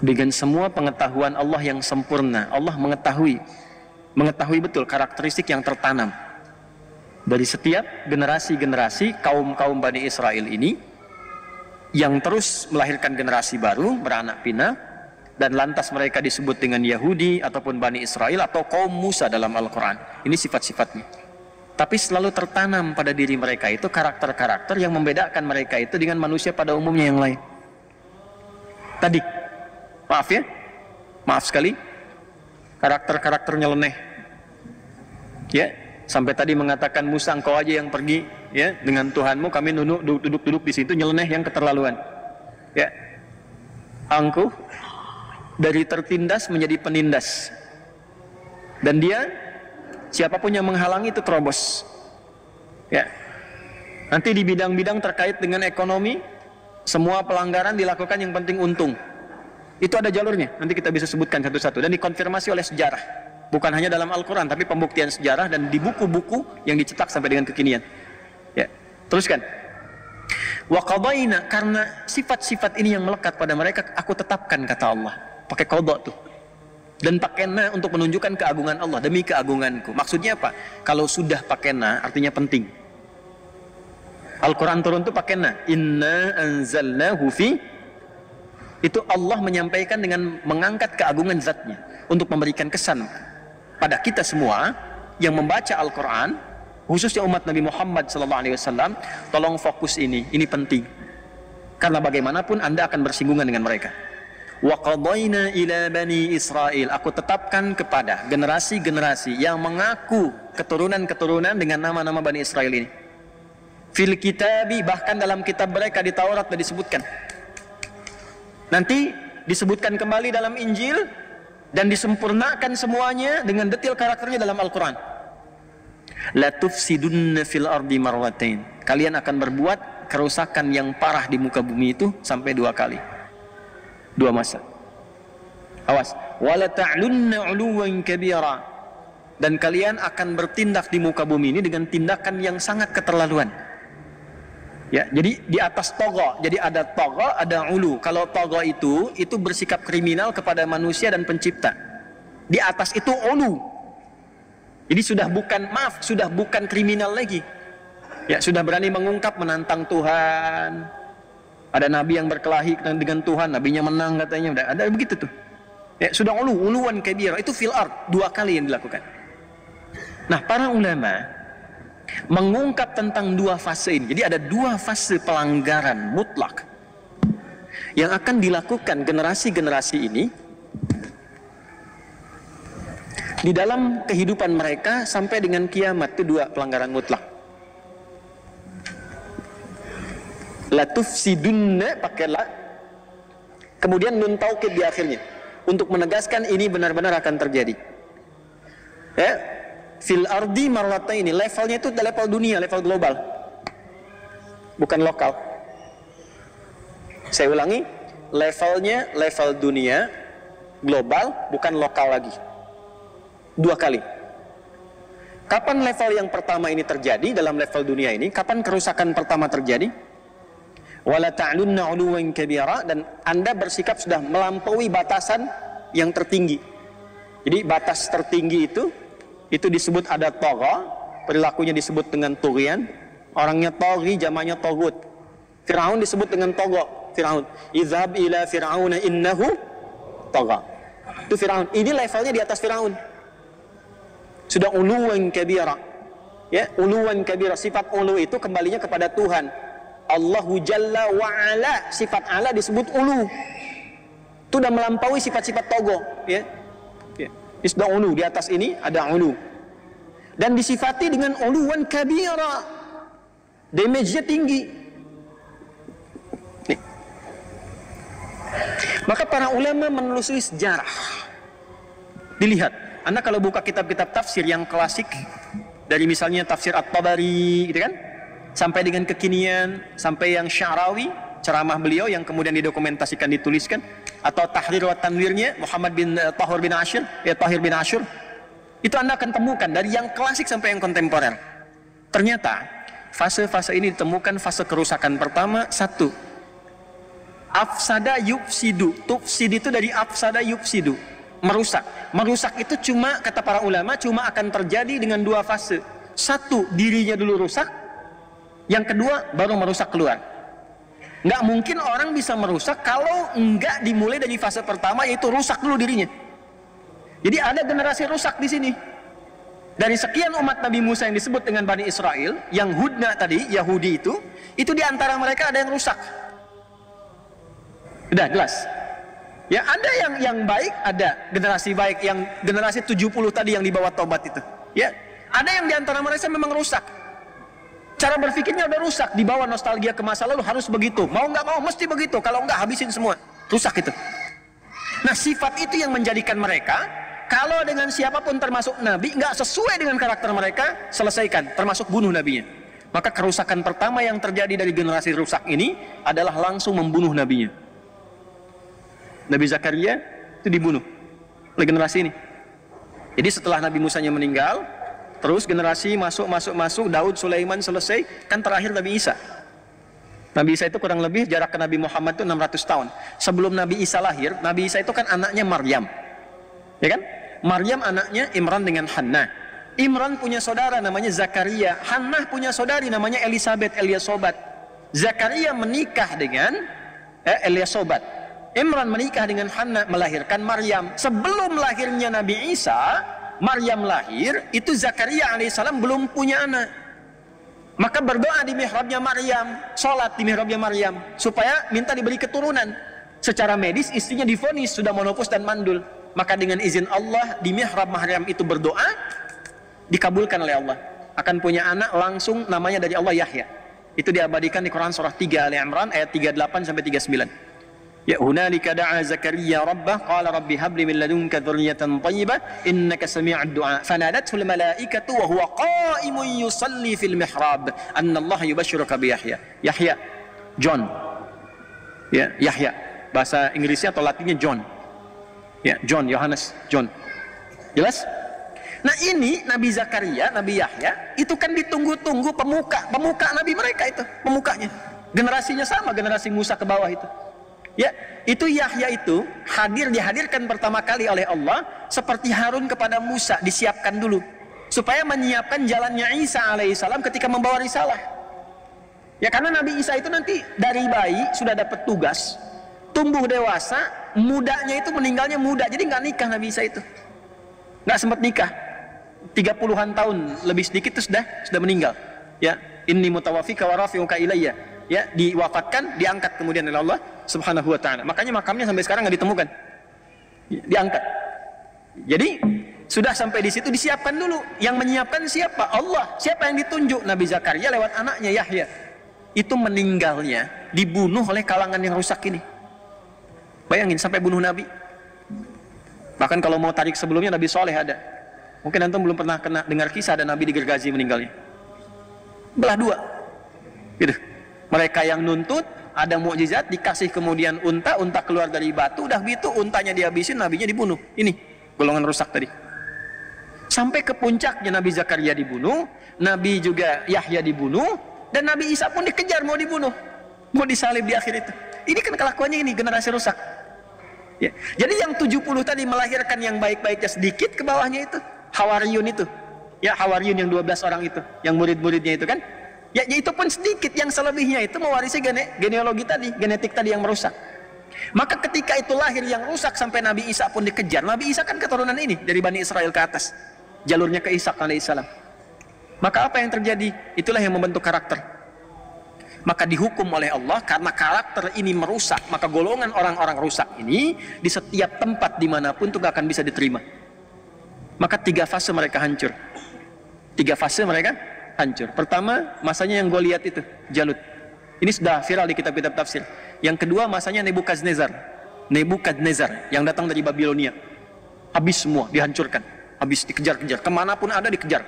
dengan semua pengetahuan Allah yang sempurna. Allah mengetahui betul karakteristik yang tertanam dari setiap generasi-generasi kaum-kaum Bani Israel ini. yang terus melahirkan generasi baru, beranak pinak, dan lantas mereka disebut dengan Yahudi ataupun Bani Israel atau kaum Musa dalam Al-Quran. Ini sifat-sifatnya. Tapi selalu tertanam pada diri mereka itu karakter-karakter yang membedakan mereka itu dengan manusia pada umumnya yang lain. Tadi, maaf ya, maaf sekali, karakter-karakter nyeleneh. Ya, sampai tadi mengatakan Musa, engkau aja yang pergi ya dengan Tuhanmu, kami duduk-duduk di situ, nyeleneh yang keterlaluan. Ya, angkuh dari tertindas menjadi penindas. Dan dia, siapapun yang menghalangi itu terobos. Ya, nanti di bidang-bidang terkait dengan ekonomi, semua pelanggaran dilakukan yang penting untung. Itu ada jalurnya, nanti kita bisa sebutkan satu-satu. Dan dikonfirmasi oleh sejarah. Bukan hanya dalam Al-Quran, tapi pembuktian sejarah dan di buku-buku yang dicetak sampai dengan kekinian. Ya, teruskan. Wa qadaina, karena sifat-sifat ini yang melekat pada mereka, aku tetapkan, kata Allah. Pakai qada tuh. Dan pakai na untuk menunjukkan keagungan Allah, demi keagunganku. Maksudnya apa? Kalau sudah pakai na, artinya penting. Al-Quran turun tuh pakai na. Inna anzalnahu fi. Itu Allah menyampaikan dengan mengangkat keagungan zatnya. Untuk memberikan kesan pada kita semua yang membaca Al-Quran, khususnya umat Nabi Muhammad SAW, tolong fokus ini penting. Karena bagaimanapun Anda akan bersinggungan dengan mereka. Wa qadaina ila bani Israel, aku tetapkan kepada generasi-generasi yang mengaku keturunan-keturunan dengan nama-nama Bani Israel ini. Fil kitabi, bahkan dalam kitab mereka di Taurat sudah disebutkan. Nanti disebutkan kembali dalam Injil dan disempurnakan semuanya dengan detail karakternya dalam Al-Quran. La tufsidunna fil ardi marwatain. Kalian akan berbuat kerusakan yang parah di muka bumi itu sampai 2 kali. 2 masa. Awas. Wala ta'lunna 'uluwan kabira. Dan kalian akan bertindak di muka bumi ini dengan tindakan yang sangat keterlaluan. Ya, jadi di atas togo, jadi ada togo, ada ulu. Kalau togo itu bersikap kriminal kepada manusia dan pencipta. Di atas itu ulu. Jadi sudah bukan kriminal lagi. Ya, sudah berani mengungkap, menantang Tuhan. Ada nabi yang berkelahi dengan Tuhan, nabinya menang katanya. Ada begitu tuh. Ya, sudah uluwan kabira, itu fil ard, 2 kali yang dilakukan. Nah, para ulama mengungkap tentang 2 fase ini. Jadi ada 2 fase pelanggaran mutlak yang akan dilakukan generasi-generasi ini di dalam kehidupan mereka sampai dengan kiamat. Itu 2 pelanggaran mutlak. La tufsidunna, pakai la, kemudian nun taukid di akhirnya untuk menegaskan ini benar-benar akan terjadi. Ya, fil ardi marwataini, levelnya itu level dunia, level global, bukan lokal. Saya ulangi, levelnya level dunia, global, bukan lokal lagi. 2 kali. Kapan level yang pertama ini terjadi dalam level dunia ini? Kapan kerusakan pertama terjadi? Wala ta'lunna 'uluwan kabira, dan Anda bersikap sudah melampaui batasan yang tertinggi. Jadi batas tertinggi itu disebut ada toga, perilakunya disebut dengan tugyan. Orangnya togi, jamaknya togut. Fir'aun disebut dengan togo. Fir'aun, izhab ila fir'auna innahu toga. Itu Fir'aun. Ini levelnya di atas Fir'aun. Sudah uluwan kabira. Ya, uluwan kabira. Sifat ulu itu kembalinya kepada Tuhan. Allahu Jalla wa Ala. Sifat ala disebut ulu. Itu sudah melampaui sifat-sifat togo. Ya. Isda ulu, di atas ini ada ulu. Dan disifati dengan uluwan kabira. Damage-nya tinggi. Nih. Maka para ulama menelusuri sejarah. Dilihat, Anda kalau buka kitab-kitab tafsir yang klasik, dari misalnya tafsir At-Tabari, gitu kan, sampai dengan kekinian, sampai yang Sya'rawi, ceramah beliau yang kemudian didokumentasikan, dituliskan, atau Tahrir wa Tanwirnya Muhammad bin Tahir bin Ashur, itu Anda akan temukan dari yang klasik sampai yang kontemporer. Ternyata fase-fase ini ditemukan fase kerusakan pertama. 1, afsada yufsidu. Tufsid itu dari afsada yufsidu, merusak. Merusak itu cuma, kata para ulama, cuma akan terjadi dengan 2 fase. 1, dirinya dulu rusak. Yang kedua, baru merusak keluar. Nggak mungkin orang bisa merusak kalau nggak dimulai dari fase pertama, yaitu rusak dulu dirinya. Jadi ada generasi rusak di sini. Dari sekian umat Nabi Musa yang disebut dengan Bani Israel, yang Hudna tadi, Yahudi itu di antara mereka ada yang rusak. Udah jelas. Ya, ada yang baik, ada generasi baik, yang generasi 70 tadi yang dibawa tobat itu. Ya, ada yang di antara mereka memang rusak. Cara berpikirnya udah rusak, dibawa nostalgia ke masa lalu, harus begitu. Mau nggak mau mesti begitu, kalau nggak habisin semua. Rusak itu. Nah, sifat itu yang menjadikan mereka, kalau dengan siapapun termasuk Nabi, nggak sesuai dengan karakter mereka, selesaikan, termasuk bunuh Nabinya. Maka kerusakan pertama yang terjadi dari generasi rusak ini adalah langsung membunuh Nabinya. Nabi Zakaria itu dibunuh oleh generasi ini. Jadi setelah Nabi Musanya meninggal, terus generasi masuk, Daud, Sulaiman selesai, kan terakhir Nabi Isa. Nabi Isa itu kurang lebih jarak ke Nabi Muhammad itu 600 tahun. Sebelum Nabi Isa lahir, Nabi Isa itu kan anaknya Maryam. Ya kan? Maryam anaknya Imran dengan Hannah. Imran punya saudara namanya Zakaria. Hannah punya saudari namanya Eliasobat. Zakaria menikah dengan Eliasobat. Imran menikah dengan Hannah, melahirkan Maryam. Sebelum lahirnya Nabi Isa, Maryam lahir, itu Zakaria alaihissalam belum punya anak. Maka berdoa di mihrabnya Maryam, sholat di mihrabnya Maryam, supaya minta diberi keturunan. Secara medis istrinya divonis sudah monopos dan mandul. Maka dengan izin Allah, di mihrab Maryam itu berdoa, dikabulkan oleh Allah. Akan punya anak langsung, namanya dari Allah, Yahya. Itu diabadikan di Quran surah 3 Ali Imran ayat 38 sampai 39. Ya hunalika da'a Zakaria rabbah qala rabbi habli min ladunka dzurriyyatan thayyibah innaka sami'ud du'a fanadathu al malaikatu wa huwa qa'imun yusalli fil mihrab anna Allah yubashshiruka bi Yahya. Yahya, John. Ya, Yahya. Bahasa Inggrisnya atau Latinnya John. Ya, John, Yohanes, John. Jelas? Nah, ini Nabi Zakaria, Nabi Yahya, itu kan ditunggu-tunggu pemuka Nabi mereka itu, pemukanya. Generasinya sama, generasi Musa ke bawah itu. Ya, itu Yahya itu dihadirkan pertama kali oleh Allah seperti Harun kepada Musa, disiapkan dulu supaya menyiapkan jalannya Isa alaihissalam ketika membawa risalah. Ya, karena Nabi Isa itu nanti dari bayi sudah dapat tugas, tumbuh dewasa, mudanya itu meninggalnya muda, jadi nggak nikah Nabi Isa itu, nggak sempat nikah, 30-an tahun lebih sedikit itu sudah meninggal. Ya, inni mutawafika wa rafi'uka ilayya. Ya, diwafatkan, diangkat kemudian oleh Allah Subhanahu wa ta'ala. Makanya makamnya sampai sekarang nggak ditemukan. Diangkat. Jadi sudah sampai di situ, disiapkan dulu. Yang menyiapkan siapa? Allah. Siapa yang ditunjuk? Nabi Zakaria lewat anaknya Yahya. Itu meninggalnya dibunuh oleh kalangan yang rusak ini. Bayangin sampai bunuh Nabi. Bahkan kalau mau tarik sebelumnya, Nabi Soleh ada. Mungkin antum belum pernah dengar kisah ada Nabi di Gergazi meninggalnya. Belah dua. Gitu. Mereka yang nuntut, ada mukjizat, dikasih kemudian unta keluar dari batu, udah gitu untanya dihabisin, nabinya dibunuh. Ini golongan rusak tadi. Sampai ke puncaknya Nabi Zakaria dibunuh, Nabi juga Yahya dibunuh, dan Nabi Isa pun dikejar mau dibunuh, mau disalib di akhir itu. Ini kan kelakuannya ini, generasi rusak. Ya. Jadi yang 70 tadi melahirkan yang baik-baiknya sedikit, ke bawahnya itu Hawariyun itu. Ya, Hawariyun yang 12 orang itu, yang murid-muridnya itu kan. Ya, itu pun sedikit, yang selebihnya itu mewarisi genealogi tadi, genetik tadi yang merusak. Maka ketika itu lahir yang rusak sampai Nabi Isa pun dikejar. Nabi Isa kan keturunan ini dari Bani Israel ke atas, jalurnya ke Ishak alaihissalam. Maka apa yang terjadi? Itulah yang membentuk karakter. Maka dihukum oleh Allah karena karakter ini merusak. Maka golongan orang-orang rusak ini di setiap tempat dimanapun itu gak akan bisa diterima. Maka 3 fase mereka hancur. 3 fase mereka hancur. Pertama, masanya yang gue lihat itu, Jalut. Ini sudah viral di kitab-kitab tafsir. Yang kedua, masanya Nebukadnezar yang datang dari Babilonia. Habis semua, dihancurkan. Habis dikejar-kejar. Kemanapun ada dikejar.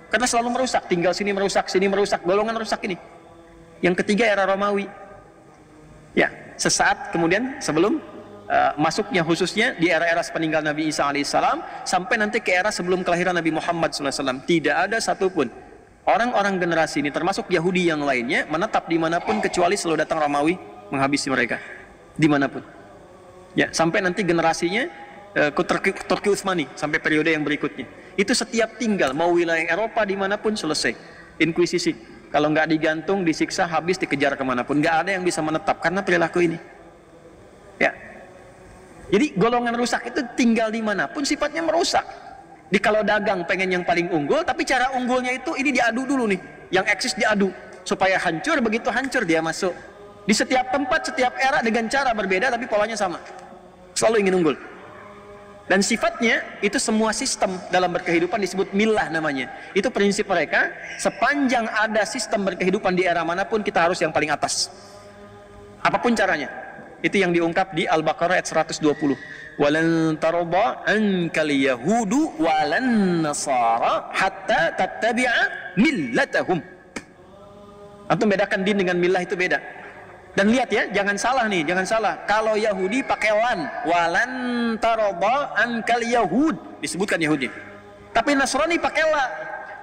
Karena selalu merusak. Tinggal sini merusak. Golongan rusak ini. Yang ketiga, era Romawi. Ya, sesaat kemudian sebelum masuknya khususnya di era-era sepeninggal Nabi Isa alaihissalam sampai nanti ke era sebelum kelahiran Nabi Muhammad SAW. Tidak ada satupun orang-orang generasi ini, termasuk Yahudi yang lainnya, menetap dimanapun kecuali selalu datang Romawi menghabisi mereka. Dimanapun. Ya, sampai nanti generasinya Turki Utsmani, sampai periode yang berikutnya. Itu setiap tinggal, mau wilayah Eropa dimanapun selesai. Inkuisisi. Kalau nggak digantung, disiksa, habis, dikejar kemanapun. Nggak ada yang bisa menetap karena perilaku ini. Ya. Jadi golongan rusak itu tinggal dimanapun sifatnya merusak. Di kalau dagang pengen yang paling unggul, tapi cara unggulnya itu ini diadu dulu nih. Yang eksis diadu. Supaya hancur, begitu hancur dia masuk. Di setiap tempat, setiap era dengan cara berbeda tapi polanya sama. Selalu ingin unggul. Dan sifatnya itu semua sistem dalam berkehidupan disebut millah namanya. Itu prinsip mereka, sepanjang ada sistem berkehidupan di era manapun kita harus yang paling atas. Apapun caranya. Itu yang diungkap di Al-Baqarah ayat 120. Walan tarda ankal yahudu walan nasara hatta tattabi'a millatahum. Antum bedakan din dengan millah itu beda. Dan lihat ya, jangan salah nih, jangan salah. Kalau Yahudi pakai walan tarada ankal yahud, disebutkan Yahudi. Tapi Nasrani pakai la.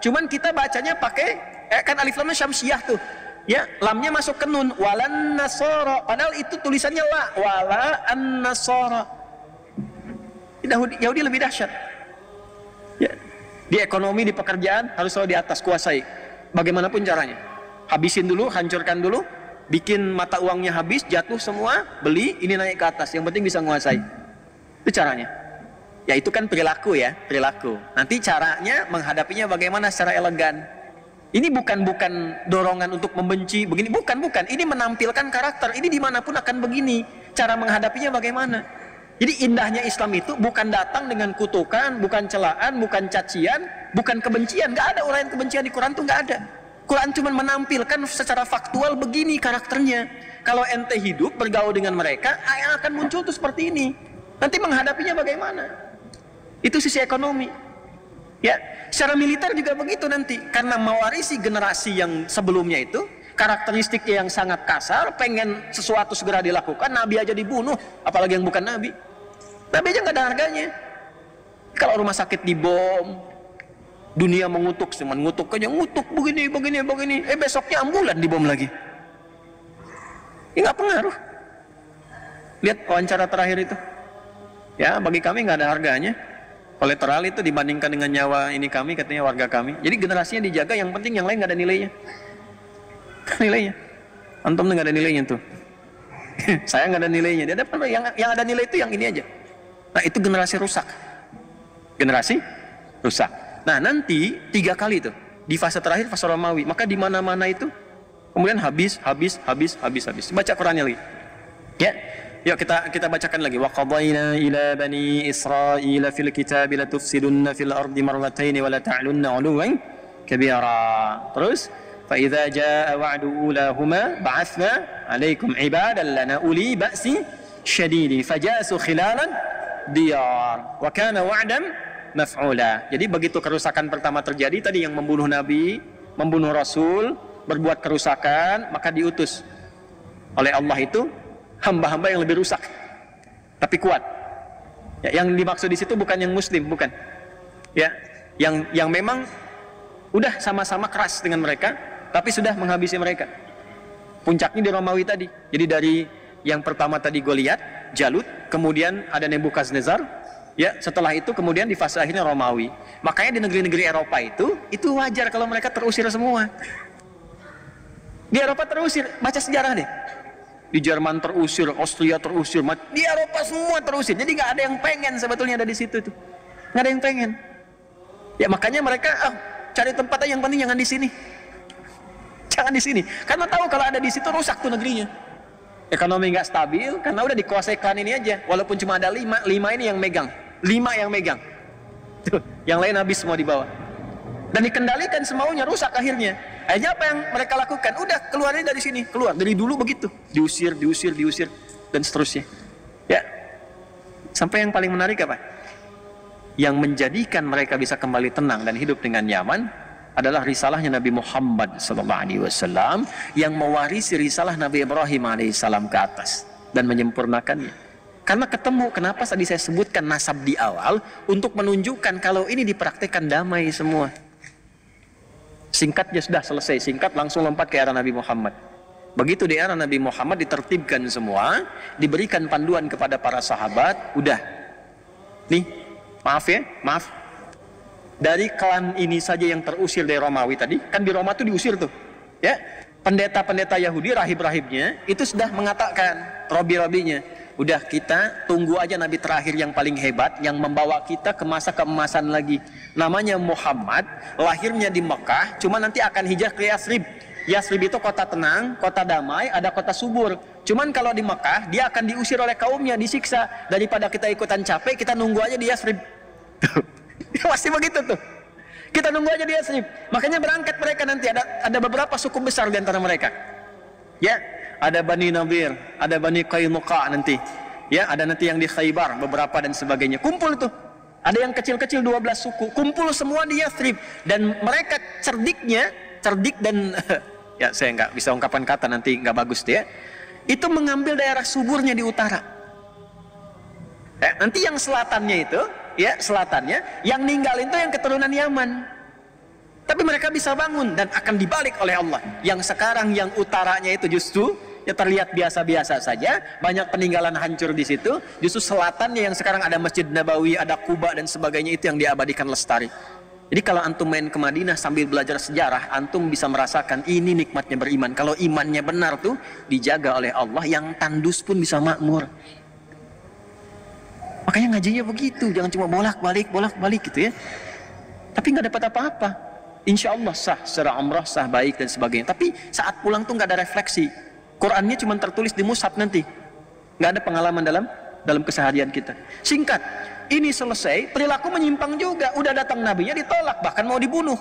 Cuman kita bacanya pakai kan alif lamnya syamsiyah tuh. Ya, lamnya masuk ke nun, walan nasara. Padahal itu tulisannya la, wala an nasara. Yahudi lebih dahsyat. Ya. Di ekonomi, di pekerjaan harus selalu di atas, kuasai. Bagaimanapun caranya. Habisin dulu, hancurkan dulu. Bikin mata uangnya habis, jatuh semua, beli, ini naik ke atas. Yang penting bisa menguasai. Itu caranya. Ya itu kan perilaku ya, perilaku. Nanti caranya menghadapinya bagaimana secara elegan. Ini bukan dorongan untuk membenci, begini. Bukan. Ini menampilkan karakter. Ini dimanapun akan begini. Cara menghadapinya bagaimana. Jadi indahnya Islam itu bukan datang dengan kutukan, bukan celaan, bukan cacian, bukan kebencian. Gak ada uraian kebencian di Quran tuh gak ada. Quran cuma menampilkan secara faktual begini karakternya. Kalau ente hidup bergaul dengan mereka, yang akan muncul tuh seperti ini. Nanti menghadapinya bagaimana? Itu sisi ekonomi. Ya, secara militer juga begitu nanti. Karena mewarisi generasi yang sebelumnya itu, karakteristiknya yang sangat kasar, pengen sesuatu segera dilakukan, Nabi aja dibunuh, apalagi yang bukan Nabi. Nabi aja nggak ada harganya. Kalau rumah sakit dibom, dunia mengutuk, cuman ngutuk aja, ngutuk begini. Besoknya ambulan dibom lagi. Ya nggak pengaruh. Lihat wawancara terakhir itu. Ya bagi kami nggak ada harganya. Kolateral itu dibandingkan dengan nyawa ini kami, katanya warga kami. Jadi generasinya dijaga, yang penting yang lain nggak ada nilainya. Nilainya. Antum nggak ada nilainya tuh. Saya nggak ada nilainya. Dia dapat yang ada nilai itu yang ini aja. Nah itu generasi rusak. Generasi rusak. Nah nanti 3 kali itu di fase terakhir, fase Romawi, maka di mana-mana itu kemudian habis. Baca Qurannya lagi. Ya, yuk kita bacakan lagi. Wa qadayna ila bani Israila fil kitabi la tufsidunna fil ardi marratayn wa la ta'lunna 'uluwan kabira. Terus fa idza jaa wa'du ulahuma ba'athna 'alaikum 'ibadan lana uli ba'si syadidi fajasu khilalan diyar wa kana wa'dan maf'ula. Jadi begitu kerusakan pertama terjadi tadi, yang membunuh nabi, membunuh rasul, berbuat kerusakan, maka diutus oleh Allah itu hamba-hamba yang lebih rusak tapi kuat. Ya, yang dimaksud di situ bukan yang muslim, bukan. Ya, yang memang udah sama-sama keras dengan mereka tapi sudah menghabisi mereka. Puncaknya di Romawi tadi. Jadi dari yang pertama tadi Goliat, Jalut, kemudian ada Nebukadnezar. Ya, setelah itu kemudian di fase akhirnya Romawi. Makanya di negeri-negeri Eropa itu wajar kalau mereka terusir semua. Di Eropa terusir, baca sejarah deh. Di Jerman terusir, Austria terusir, di Eropa semua terusir. Jadi nggak ada yang pengen sebetulnya ada di situ tuh. Nggak ada yang pengen. Ya makanya mereka cari tempat aja, yang penting jangan di sini. Jangan di sini. Karena tahu kalau ada di situ rusak tuh negerinya. Ekonomi nggak stabil karena udah dikuasai klan ini aja. Walaupun cuma ada 5 ini yang megang. 5 yang megang. Tuh, yang lain habis semua di bawah. Dan dikendalikan semaunya, rusak akhirnya. Akhirnya apa yang mereka lakukan? Udah keluarnya dari sini, keluar dari dulu begitu, diusir dan seterusnya. Ya, sampai yang paling menarik apa? Yang menjadikan mereka bisa kembali tenang dan hidup dengan nyaman adalah risalahnya Nabi Muhammad SAW yang mewarisi risalah Nabi Ibrahim alaihissalam ke atas dan menyempurnakannya. Karena ketemu, kenapa tadi saya sebutkan nasab di awal untuk menunjukkan kalau ini dipraktekkan damai semua. Singkatnya sudah selesai, singkat langsung lompat ke era Nabi Muhammad. Begitu di era Nabi Muhammad ditertibkan semua, diberikan panduan kepada para sahabat, udah. Nih, maaf. Dari klan ini saja yang terusir dari Romawi tadi, kan di Roma tuh diusir tuh. Ya, pendeta-pendeta Yahudi, rahib-rahibnya itu sudah mengatakan, robi-robinya, udah kita tunggu aja nabi terakhir yang paling hebat yang membawa kita ke masa keemasan lagi. Namanya Muhammad, lahirnya di Mekah, cuma nanti akan hijrah ke Yasrib. Yasrib itu kota tenang, kota damai, ada kota subur. Cuman kalau di Mekah, dia akan diusir oleh kaumnya, disiksa. Daripada kita ikutan capek, kita nunggu aja di Yasrib. Pasti begitu tuh. Kita nunggu aja di Yasrib. Makanya berangkat mereka nanti, ada beberapa suku besar di antara mereka. Ya, ada Bani Nadir, ada Bani Qainuqa nanti. Ya, ada nanti yang di Khaybar, beberapa dan sebagainya. Kumpul tuh. Ada yang kecil-kecil 12 suku, kumpul semua di Yasrib. Dan mereka cerdik dan ya saya nggak bisa ungkapan kata, nanti nggak bagus dia. Itu mengambil daerah suburnya di utara. Nanti yang selatannya itu, ya selatannya, yang ninggalin itu yang keturunan Yaman. Tapi mereka bisa bangun dan akan dibalik oleh Allah. Yang sekarang yang utaranya itu justru ya terlihat biasa-biasa saja, banyak peninggalan hancur di situ. Justru selatannya yang sekarang ada Masjid Nabawi, ada Kuba dan sebagainya, itu yang diabadikan lestari. Jadi kalau antum main ke Madinah sambil belajar sejarah, antum bisa merasakan ini nikmatnya beriman. Kalau imannya benar tuh dijaga oleh Allah, yang tandus pun bisa makmur. Makanya ngajinya begitu, jangan cuma bolak-balik gitu ya. Tapi nggak dapat apa-apa. Insya Allah sah, secara umrah sah, baik dan sebagainya. Tapi saat pulang tuh nggak ada refleksi. Qurannya cuma tertulis di mushaf nanti. Nggak ada pengalaman dalam keseharian kita. Singkat. Ini selesai, perilaku menyimpang juga. Udah datang nabinya ditolak, bahkan mau dibunuh.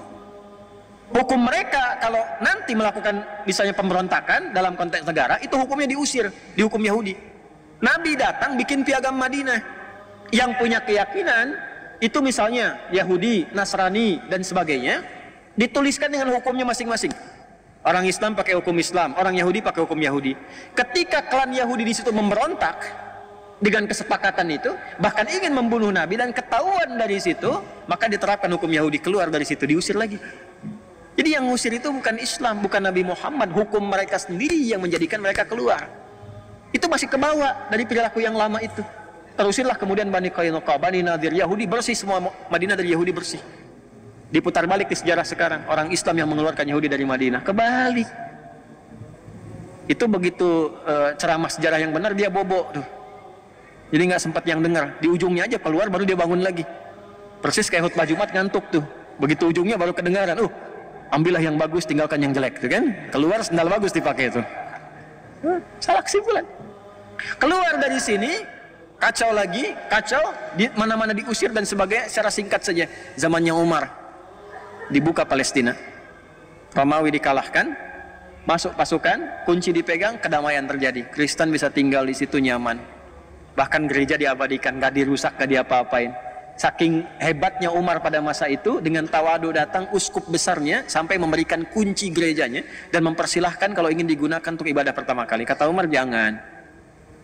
Hukum mereka kalau nanti melakukan misalnya pemberontakan dalam konteks negara, itu hukumnya diusir, dihukum Yahudi. Nabi datang bikin piagam Madinah. Yang punya keyakinan itu misalnya Yahudi, Nasrani dan sebagainya, dituliskan dengan hukumnya masing-masing. Orang Islam pakai hukum Islam, orang Yahudi pakai hukum Yahudi. Ketika klan Yahudi di situ memberontak dengan kesepakatan itu, bahkan ingin membunuh Nabi dan ketahuan dari situ, maka diterapkan hukum Yahudi, keluar dari situ, diusir lagi. Jadi yang ngusir itu bukan Islam, bukan Nabi Muhammad, hukum mereka sendiri yang menjadikan mereka keluar. Itu masih kebawa dari perilaku yang lama itu. Terusirlah kemudian Bani Qainuqa, Bani Nadir, Yahudi bersih semua, Madinah dari Yahudi bersih. Diputar balik di sejarah sekarang, orang Islam yang mengeluarkan Yahudi dari Madinah, kebalik. Itu begitu ceramah sejarah yang benar, dia bobo tuh. Jadi nggak sempat yang dengar, di ujungnya aja keluar baru dia bangun lagi. Persis kayak khutbah Jumat ngantuk tuh. Begitu ujungnya baru kedengaran, ambillah yang bagus, tinggalkan yang jelek, tuh kan? Keluar sendal bagus dipakai itu. Salah kesimpulan. Keluar dari sini, kacau lagi, kacau, di mana-mana diusir dan sebagainya. Secara singkat saja, zamannya Umar dibuka Palestina, Romawi dikalahkan, masuk pasukan, kunci dipegang, kedamaian terjadi. Kristen bisa tinggal di situ nyaman. Bahkan gereja diabadikan, gak dirusak, gak diapa-apain. Saking hebatnya Umar pada masa itu, dengan tawadu datang uskup besarnya sampai memberikan kunci gerejanya dan mempersilahkan kalau ingin digunakan untuk ibadah pertama kali. Kata Umar, jangan,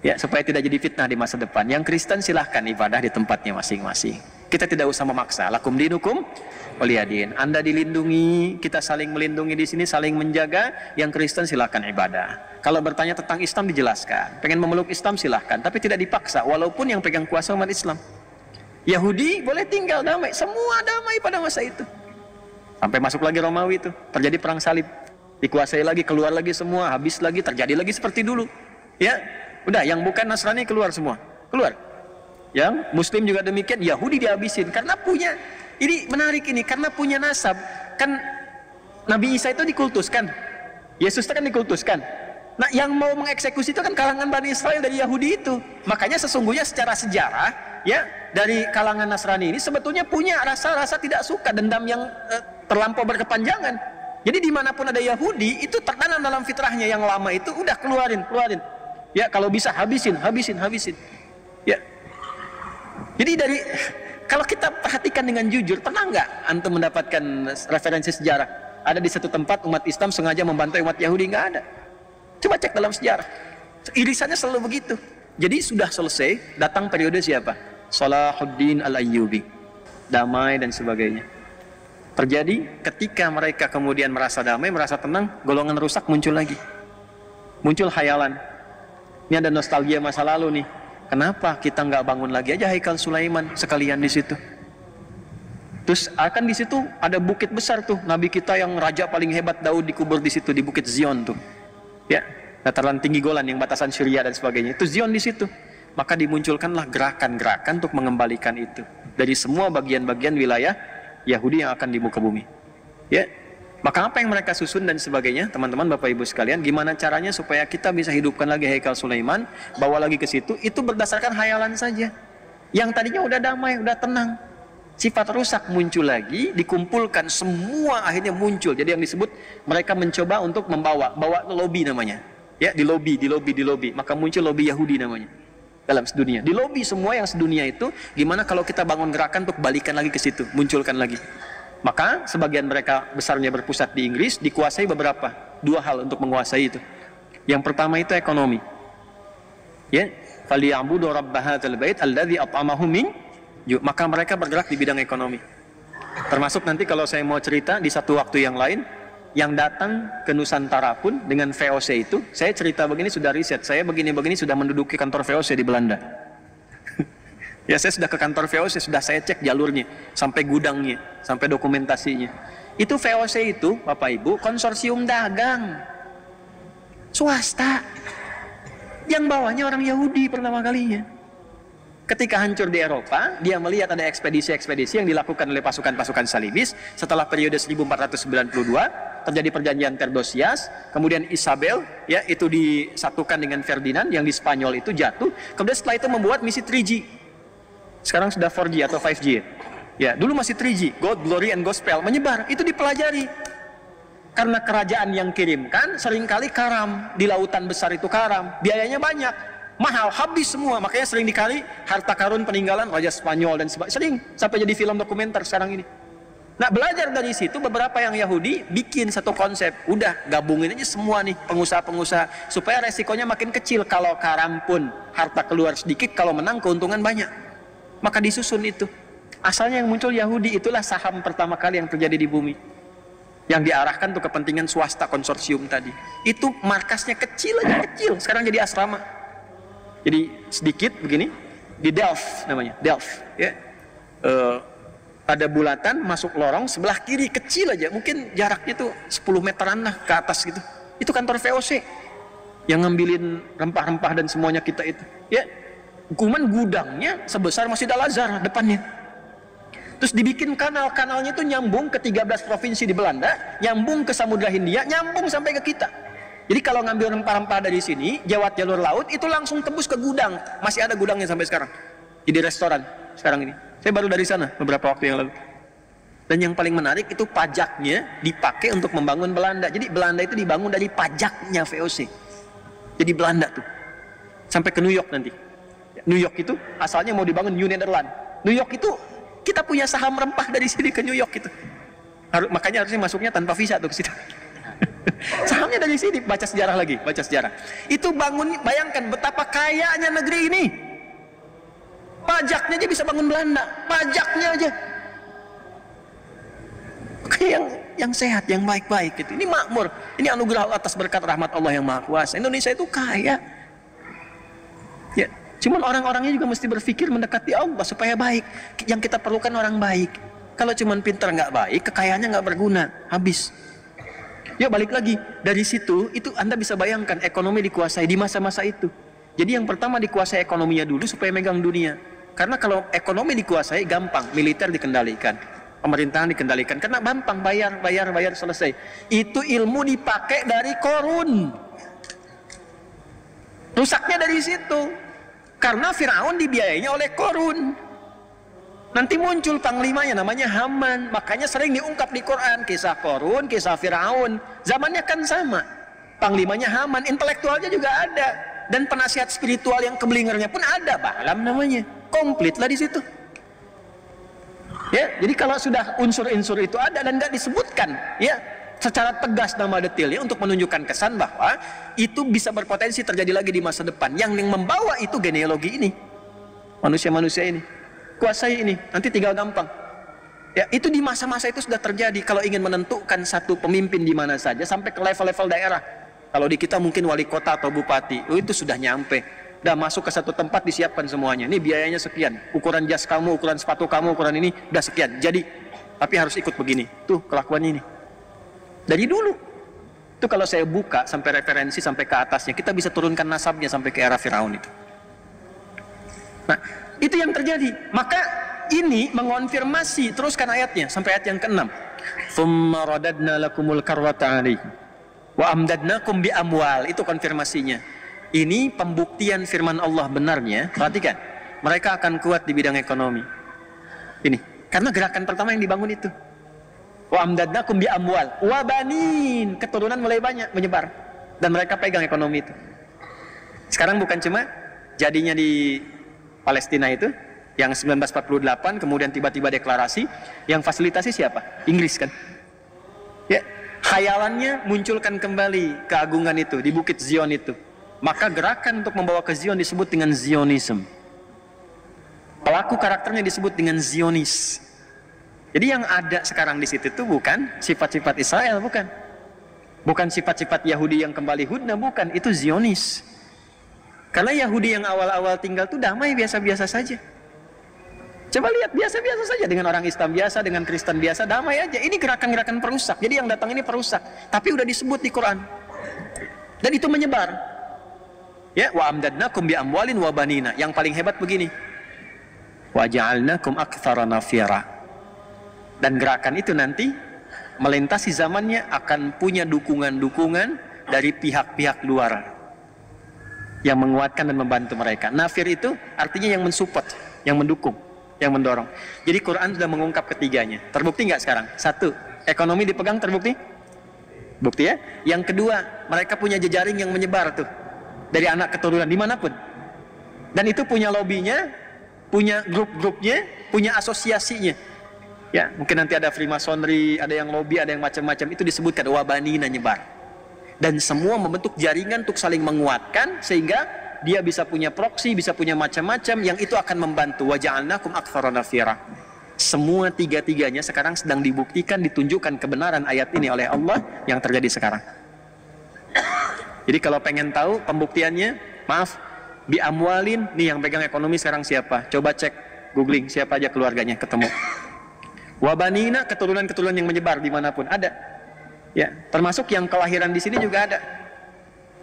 ya, supaya tidak jadi fitnah di masa depan. Yang Kristen silahkan ibadah di tempatnya masing-masing. Kita tidak usah memaksa. Lakum dinukum waliyadin. Anda dilindungi, kita saling melindungi di sini, saling menjaga. Yang Kristen silahkan ibadah. Kalau bertanya tentang Islam dijelaskan. Pengen memeluk Islam silahkan, tapi tidak dipaksa. Walaupun yang pegang kuasa umat Islam. Yahudi boleh tinggal damai, semua damai pada masa itu. Sampai masuk lagi Romawi itu, terjadi perang salib, dikuasai lagi, keluar lagi semua, habis lagi, terjadi lagi seperti dulu. Ya, udah yang bukan Nasrani keluar semua, keluar. Yang Muslim juga demikian, Yahudi dihabisin karena punya. Ini menarik ini, karena punya nasab. Kan Nabi Isa itu dikultuskan, Yesus itu kan dikultuskan. Nah, yang mau mengeksekusi itu kan kalangan Bani Israel dari Yahudi itu. Makanya sesungguhnya secara sejarah, ya, dari kalangan Nasrani ini sebetulnya punya rasa-rasa tidak suka, dendam yang terlampau berkepanjangan. Jadi dimanapun ada Yahudi, itu tertanam dalam fitrahnya yang lama itu, udah keluarin. Ya, kalau bisa habisin. Ya. Jadi kalau kita perhatikan dengan jujur, pernah nggak antum mendapatkan referensi sejarah? Ada di satu tempat umat Islam sengaja membantu umat Yahudi? Nggak ada. Coba cek dalam sejarah. Irisannya selalu begitu. Jadi sudah selesai, datang periode siapa? Salahuddin Al-Ayyubi. Damai dan sebagainya. Terjadi ketika mereka kemudian merasa damai, merasa tenang, golongan rusak muncul lagi. Muncul khayalan. Ini ada nostalgia masa lalu nih. Kenapa kita nggak bangun lagi aja Haikal Sulaiman sekalian di situ? Terus akan di situ ada bukit besar tuh, Nabi kita yang raja paling hebat Daud dikubur di situ, di Bukit Zion tuh. Ya, dataran tinggi Golan yang batasan Syria dan sebagainya. Itu Zion di situ. Maka dimunculkanlah gerakan-gerakan untuk mengembalikan itu dari semua bagian-bagian wilayah Yahudi yang akan di muka bumi. Ya. Maka apa yang mereka susun dan sebagainya, teman-teman, Bapak Ibu sekalian, gimana caranya supaya kita bisa hidupkan lagi Haikal Sulaiman, bawa lagi ke situ, itu berdasarkan hayalan saja. Yang tadinya udah damai, udah tenang. Sifat rusak muncul lagi, dikumpulkan, semua akhirnya muncul. Jadi yang disebut mereka mencoba untuk bawa lobby namanya. Ya, di lobby. Maka muncul lobby Yahudi namanya dalam sedunia. Di lobby semua yang sedunia itu, gimana kalau kita bangun gerakan untuk balikan lagi ke situ, munculkan lagi. Maka sebagian mereka besarnya berpusat di Inggris, dikuasai beberapa, 2 hal untuk menguasai itu. Yang pertama itu ekonomi. Ya, falyabudu rabb hadzal bait alladzi at'amahum min. Maka mereka bergerak di bidang ekonomi. Termasuk nanti kalau saya mau cerita di satu waktu yang lain, yang datang ke Nusantara pun dengan VOC itu, saya cerita begini sudah riset, saya begini-begini sudah menduduki kantor VOC di Belanda. Ya, saya sudah ke kantor VOC, sudah saya cek jalurnya, sampai gudangnya, sampai dokumentasinya. Itu VOC itu, Bapak Ibu, konsorsium dagang. Swasta. Yang bawahnya orang Yahudi pertama kalinya. Ketika hancur di Eropa, dia melihat ada ekspedisi-ekspedisi yang dilakukan oleh pasukan-pasukan salibis. Setelah periode 1492, terjadi perjanjian Theodosius, kemudian Isabel, ya, itu disatukan dengan Ferdinand, yang di Spanyol itu jatuh. Kemudian setelah itu membuat misi 3G. Sekarang sudah 4G atau 5G. Ya, dulu masih 3G, God, Glory, and Gospel, menyebar. Itu dipelajari. Karena kerajaan yang kirimkan seringkali karam, di lautan besar itu karam, biayanya banyak. Mahal, habis semua, makanya sering dikali harta karun peninggalan Raja Spanyol dan sebagainya, sering sampai jadi film dokumenter sekarang ini. Nah, belajar dari situ beberapa yang Yahudi bikin satu konsep, udah gabungin aja semua nih pengusaha-pengusaha supaya resikonya makin kecil. Kalau karam pun harta keluar sedikit, kalau menang keuntungan banyak. Maka disusun itu. Asalnya yang muncul Yahudi, itulah saham pertama kali yang terjadi di bumi. Yang diarahkan untuk kepentingan swasta konsorsium tadi. Itu markasnya kecil aja, kecil. Sekarang jadi asrama. Jadi sedikit begini, di Delft namanya, Delft, ya. Ada bulatan masuk lorong sebelah kiri kecil aja, mungkin jaraknya tuh 10 meteran lah ke atas gitu. Itu kantor VOC yang ngambilin rempah-rempah dan semuanya kita itu, ya. Kuman gudangnya sebesar Masjid Al-Azhar depannya. Terus dibikin kanalnya itu nyambung ke 13 provinsi di Belanda, nyambung ke Samudra Hindia, nyambung sampai ke kita. Jadi kalau ngambil rempah-rempah dari sini, lewat jalur laut, itu langsung tembus ke gudang. Masih ada gudangnya sampai sekarang. Jadi restoran sekarang ini. Saya baru dari sana beberapa waktu yang lalu. Dan yang paling menarik itu pajaknya dipakai untuk membangun Belanda. Jadi Belanda itu dibangun dari pajaknya VOC. Jadi Belanda tuh. Sampai ke New York nanti. New York itu asalnya mau dibangun New Netherlands. New York itu kita punya saham rempah dari sini ke New York itu. Makanya harusnya masuknya tanpa visa tuh ke situ. Sahamnya dari sini, baca sejarah lagi, baca sejarah. Itu bangun, bayangkan betapa kayanya negeri ini. Pajaknya aja bisa bangun Belanda, pajaknya aja. Yang sehat, yang baik-baik gitu. Ini makmur, ini anugerah atas berkat rahmat Allah yang Maha Kuasa. Indonesia itu kaya. Ya, cuman orang-orangnya juga mesti berpikir mendekati Allah supaya baik. Yang kita perlukan orang baik. Kalau cuman pintar nggak baik, kekayaannya nggak berguna, habis. Ya balik lagi, dari situ itu Anda bisa bayangkan ekonomi dikuasai di masa-masa itu. Jadi yang pertama dikuasai ekonominya dulu supaya megang dunia. Karena kalau ekonomi dikuasai gampang, militer dikendalikan, pemerintahan dikendalikan. Karena gampang, bayar selesai. Itu ilmu dipakai dari Korun. Rusaknya dari situ. Karena Firaun dibiayainya oleh Korun. Nanti muncul panglimanya namanya Haman. Makanya sering diungkap di Quran kisah Korun, kisah Firaun. Zamannya kan sama. Panglimanya Haman, intelektualnya juga ada. Dan penasihat spiritual yang kebelingernya pun ada, Balaam namanya. Komplit lah di situ. Ya, jadi kalau sudah unsur-unsur itu ada dan nggak disebutkan, ya, secara tegas nama detailnya untuk menunjukkan kesan bahwa itu bisa berpotensi terjadi lagi di masa depan. Yang membawa itu genealogi ini, manusia-manusia ini. Kuasai ini, nanti tinggal gampang. Ya, itu di masa-masa itu sudah terjadi. Kalau ingin menentukan satu pemimpin di mana saja sampai ke level-level daerah. Kalau di kita mungkin wali kota atau bupati, itu sudah nyampe. Udah masuk ke satu tempat disiapkan semuanya. Ini biayanya sekian. Ukuran jas kamu, ukuran sepatu kamu, ukuran ini udah sekian. Jadi tapi harus ikut begini. Tuh kelakuannya ini. Dari dulu. Itu kalau saya buka sampai referensi sampai ke atasnya, kita bisa turunkan nasabnya sampai ke era Firaun itu. Nah, itu yang terjadi. Maka ini mengonfirmasi, teruskan ayatnya sampai ayat yang ke-6. Tsumma radadna lakumul karrata 'alaihim wa amdadnakum bi amwal. Itu konfirmasinya. Ini pembuktian firman Allah benarnya. Perhatikan, mereka akan kuat di bidang ekonomi. Ini, karena gerakan pertama yang dibangun itu. Wa amdadnakum bi amwal wa banin, keturunan mulai banyak menyebar dan mereka pegang ekonomi itu. Sekarang bukan cuma jadinya di Palestina itu yang 1948 kemudian tiba-tiba deklarasi, yang fasilitasi siapa? Inggris kan? Ya, khayalannya munculkan kembali keagungan itu di Bukit Zion itu. Maka gerakan untuk membawa ke Zion disebut dengan Zionism. Pelaku karakternya disebut dengan Zionis. Jadi yang ada sekarang di situ itu bukan sifat-sifat Israel, bukan. Bukan sifat-sifat Yahudi yang kembali hudna, bukan. Itu Zionis. Karena Yahudi yang awal-awal tinggal itu damai, biasa-biasa saja. Coba lihat, biasa-biasa saja dengan orang Islam biasa, dengan Kristen biasa, damai aja. Ini gerakan-gerakan perusak. Jadi yang datang ini perusak. Tapi udah disebut di Quran. Dan itu menyebar. Ya, wa amdadnakum bi amwalin wa banina. Yang paling hebat begini. Wa ja'alnakum aktsara nafira. Dan gerakan itu nanti melintasi zamannya akan punya dukungan-dukungan dari pihak-pihak luar yang menguatkan dan membantu mereka. Nafir itu artinya yang mensupport, yang mendukung, yang mendorong. Jadi Quran sudah mengungkap ketiganya. Terbukti nggak sekarang? Satu, ekonomi dipegang, terbukti? Bukti ya. Yang kedua, mereka punya jejaring yang menyebar tuh dari anak keturunan dimanapun. Dan itu punya lobbynya, punya grup-grupnya, punya asosiasinya. Ya, mungkin nanti ada Freemasonry, ada yang lobby, ada yang macam-macam. Itu disebutkan wabanina, nyebar. Dan semua membentuk jaringan untuk saling menguatkan sehingga dia bisa punya proksi, bisa punya macam-macam yang itu akan membantu. Wa ja'alnakum aktsara nafira. Semua tiga-tiganya sekarang sedang dibuktikan, ditunjukkan kebenaran ayat ini oleh Allah yang terjadi sekarang. Jadi kalau pengen tahu pembuktiannya, maaf, bi amwalin, nih yang pegang ekonomi sekarang siapa? Coba cek, googling siapa aja keluarganya, ketemu. Wabanina, keturunan-keturunan yang menyebar dimanapun ada. Ya, termasuk yang kelahiran di sini juga ada.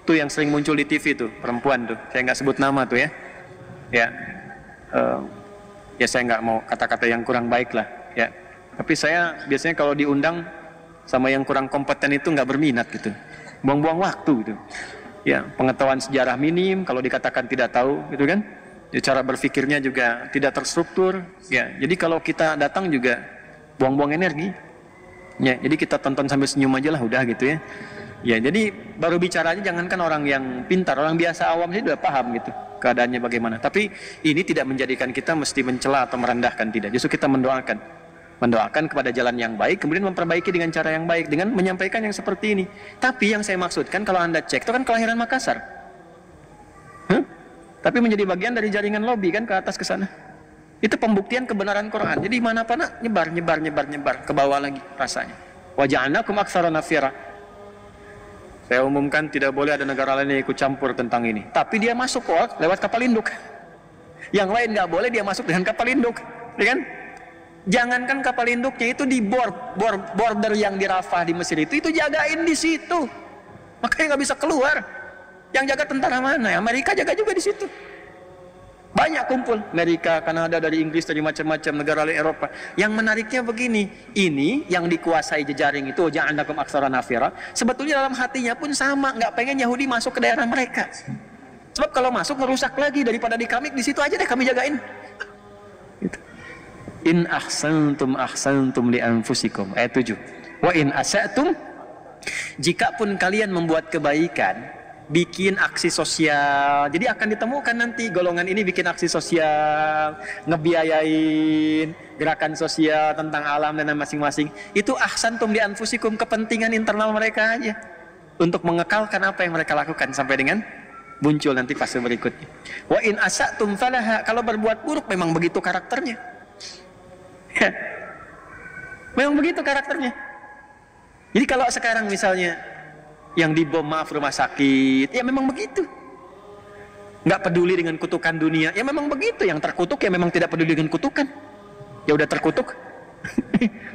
Tuh yang sering muncul di TV tuh, perempuan tuh. Saya nggak sebut nama tuh ya. Ya, ya saya nggak mau kata-kata yang kurang baik lah. Ya, tapi saya biasanya kalau diundang sama yang kurang kompeten itu nggak berminat gitu. Buang-buang waktu gitu. Ya, pengetahuan sejarah minim. Kalau dikatakan tidak tahu, gitu kan? Ya, cara berpikirnya juga tidak terstruktur. Ya, jadi kalau kita datang juga buang-buang energi. Ya, jadi kita tonton sambil senyum aja lah udah gitu ya. Ya, jadi baru bicaranya jangankan orang yang pintar, orang biasa awam sih udah paham gitu keadaannya bagaimana. Tapi ini tidak menjadikan kita mesti mencela atau merendahkan, tidak. Justru kita mendoakan kepada jalan yang baik, kemudian memperbaiki dengan cara yang baik dengan menyampaikan yang seperti ini. Tapi yang saya maksudkan kalau Anda cek itu kan kelahiran Makassar. Tapi menjadi bagian dari jaringan lobby kan ke atas ke sana. Itu pembuktian kebenaran Quran. Jadi mana mana nyebar ke bawah lagi rasanya. Wa ja'alnakum aktsara nafira. Saya umumkan tidak boleh ada negara lain yang ikut campur tentang ini. Tapi dia masuk kok lewat kapal induk. Yang lain nggak boleh dia masuk dengan kapal induk, ya kan? Jangankan kapal induknya itu di border yang di Rafah di Mesir itu jagain di situ. Makanya nggak bisa keluar. Yang jaga tentara mana? Amerika jaga juga di situ. Banyak kumpul, Amerika, Kanada, dari Inggris, dari macam-macam negara lain Eropa. Yang menariknya begini, ini yang dikuasai jejaring itu, ja'alnakum aktsara nafira, sebetulnya dalam hatinya pun sama, nggak pengen Yahudi masuk ke daerah mereka. Sebab kalau masuk ngerusak lagi, daripada di kami, di situ aja deh kami jagain. Gitu. In ahsantum li anfusikum. Ayat 7. Wa in asa'tum, jikapun kalian membuat kebaikan, bikin aksi sosial. Jadi akan ditemukan nanti golongan ini bikin aksi sosial, ngebiayain gerakan sosial tentang alam dan masing-masing. Itu ahsantum li anfusikum, kepentingan internal mereka aja untuk mengekalkan apa yang mereka lakukan sampai dengan muncul nanti fase berikutnya. Wa in asa'tum falaha, kalau berbuat buruk memang begitu karakternya. Memang begitu karakternya. Jadi kalau sekarang misalnya yang dibom, maaf, rumah sakit, ya memang begitu. Nggak peduli dengan kutukan dunia, ya memang begitu. Yang terkutuk ya memang tidak peduli dengan kutukan. Ya udah terkutuk,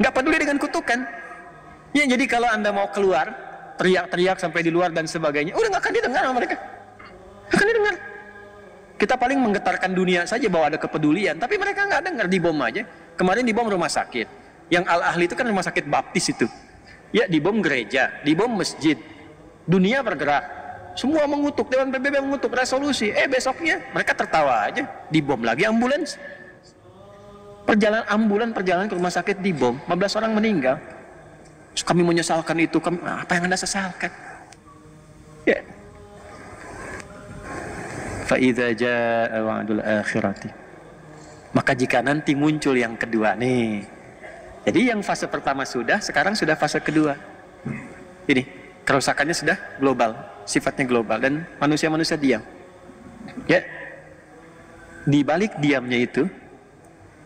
Nggak peduli dengan kutukan. Ya, jadi kalau Anda mau keluar, teriak-teriak sampai di luar dan sebagainya, udah nggak akan didengar sama mereka. Nggak akan didengar. Kita paling menggetarkan dunia saja bahwa ada kepedulian, tapi mereka nggak dengar, dibom aja. Kemarin dibom rumah sakit. Yang Al-Ahli itu kan rumah sakit baptis itu. Ya, dibom gereja, dibom masjid. Dunia bergerak. Semua mengutuk, Dewan PBB mengutuk resolusi. Besoknya mereka tertawa aja, dibom lagi ambulans. Perjalanan ke rumah sakit dibom, 15 orang meninggal. Terus kami menyesalkan itu, apa yang Anda sesalkan? Ya. Fa'idza jaa'a wa'dul akhirati. Maka jika nanti muncul yang kedua nih. Jadi yang fase pertama sudah, sekarang sudah fase kedua. Ini kerusakannya sudah global, sifatnya global dan manusia-manusia diam. Ya. Di balik diamnya itu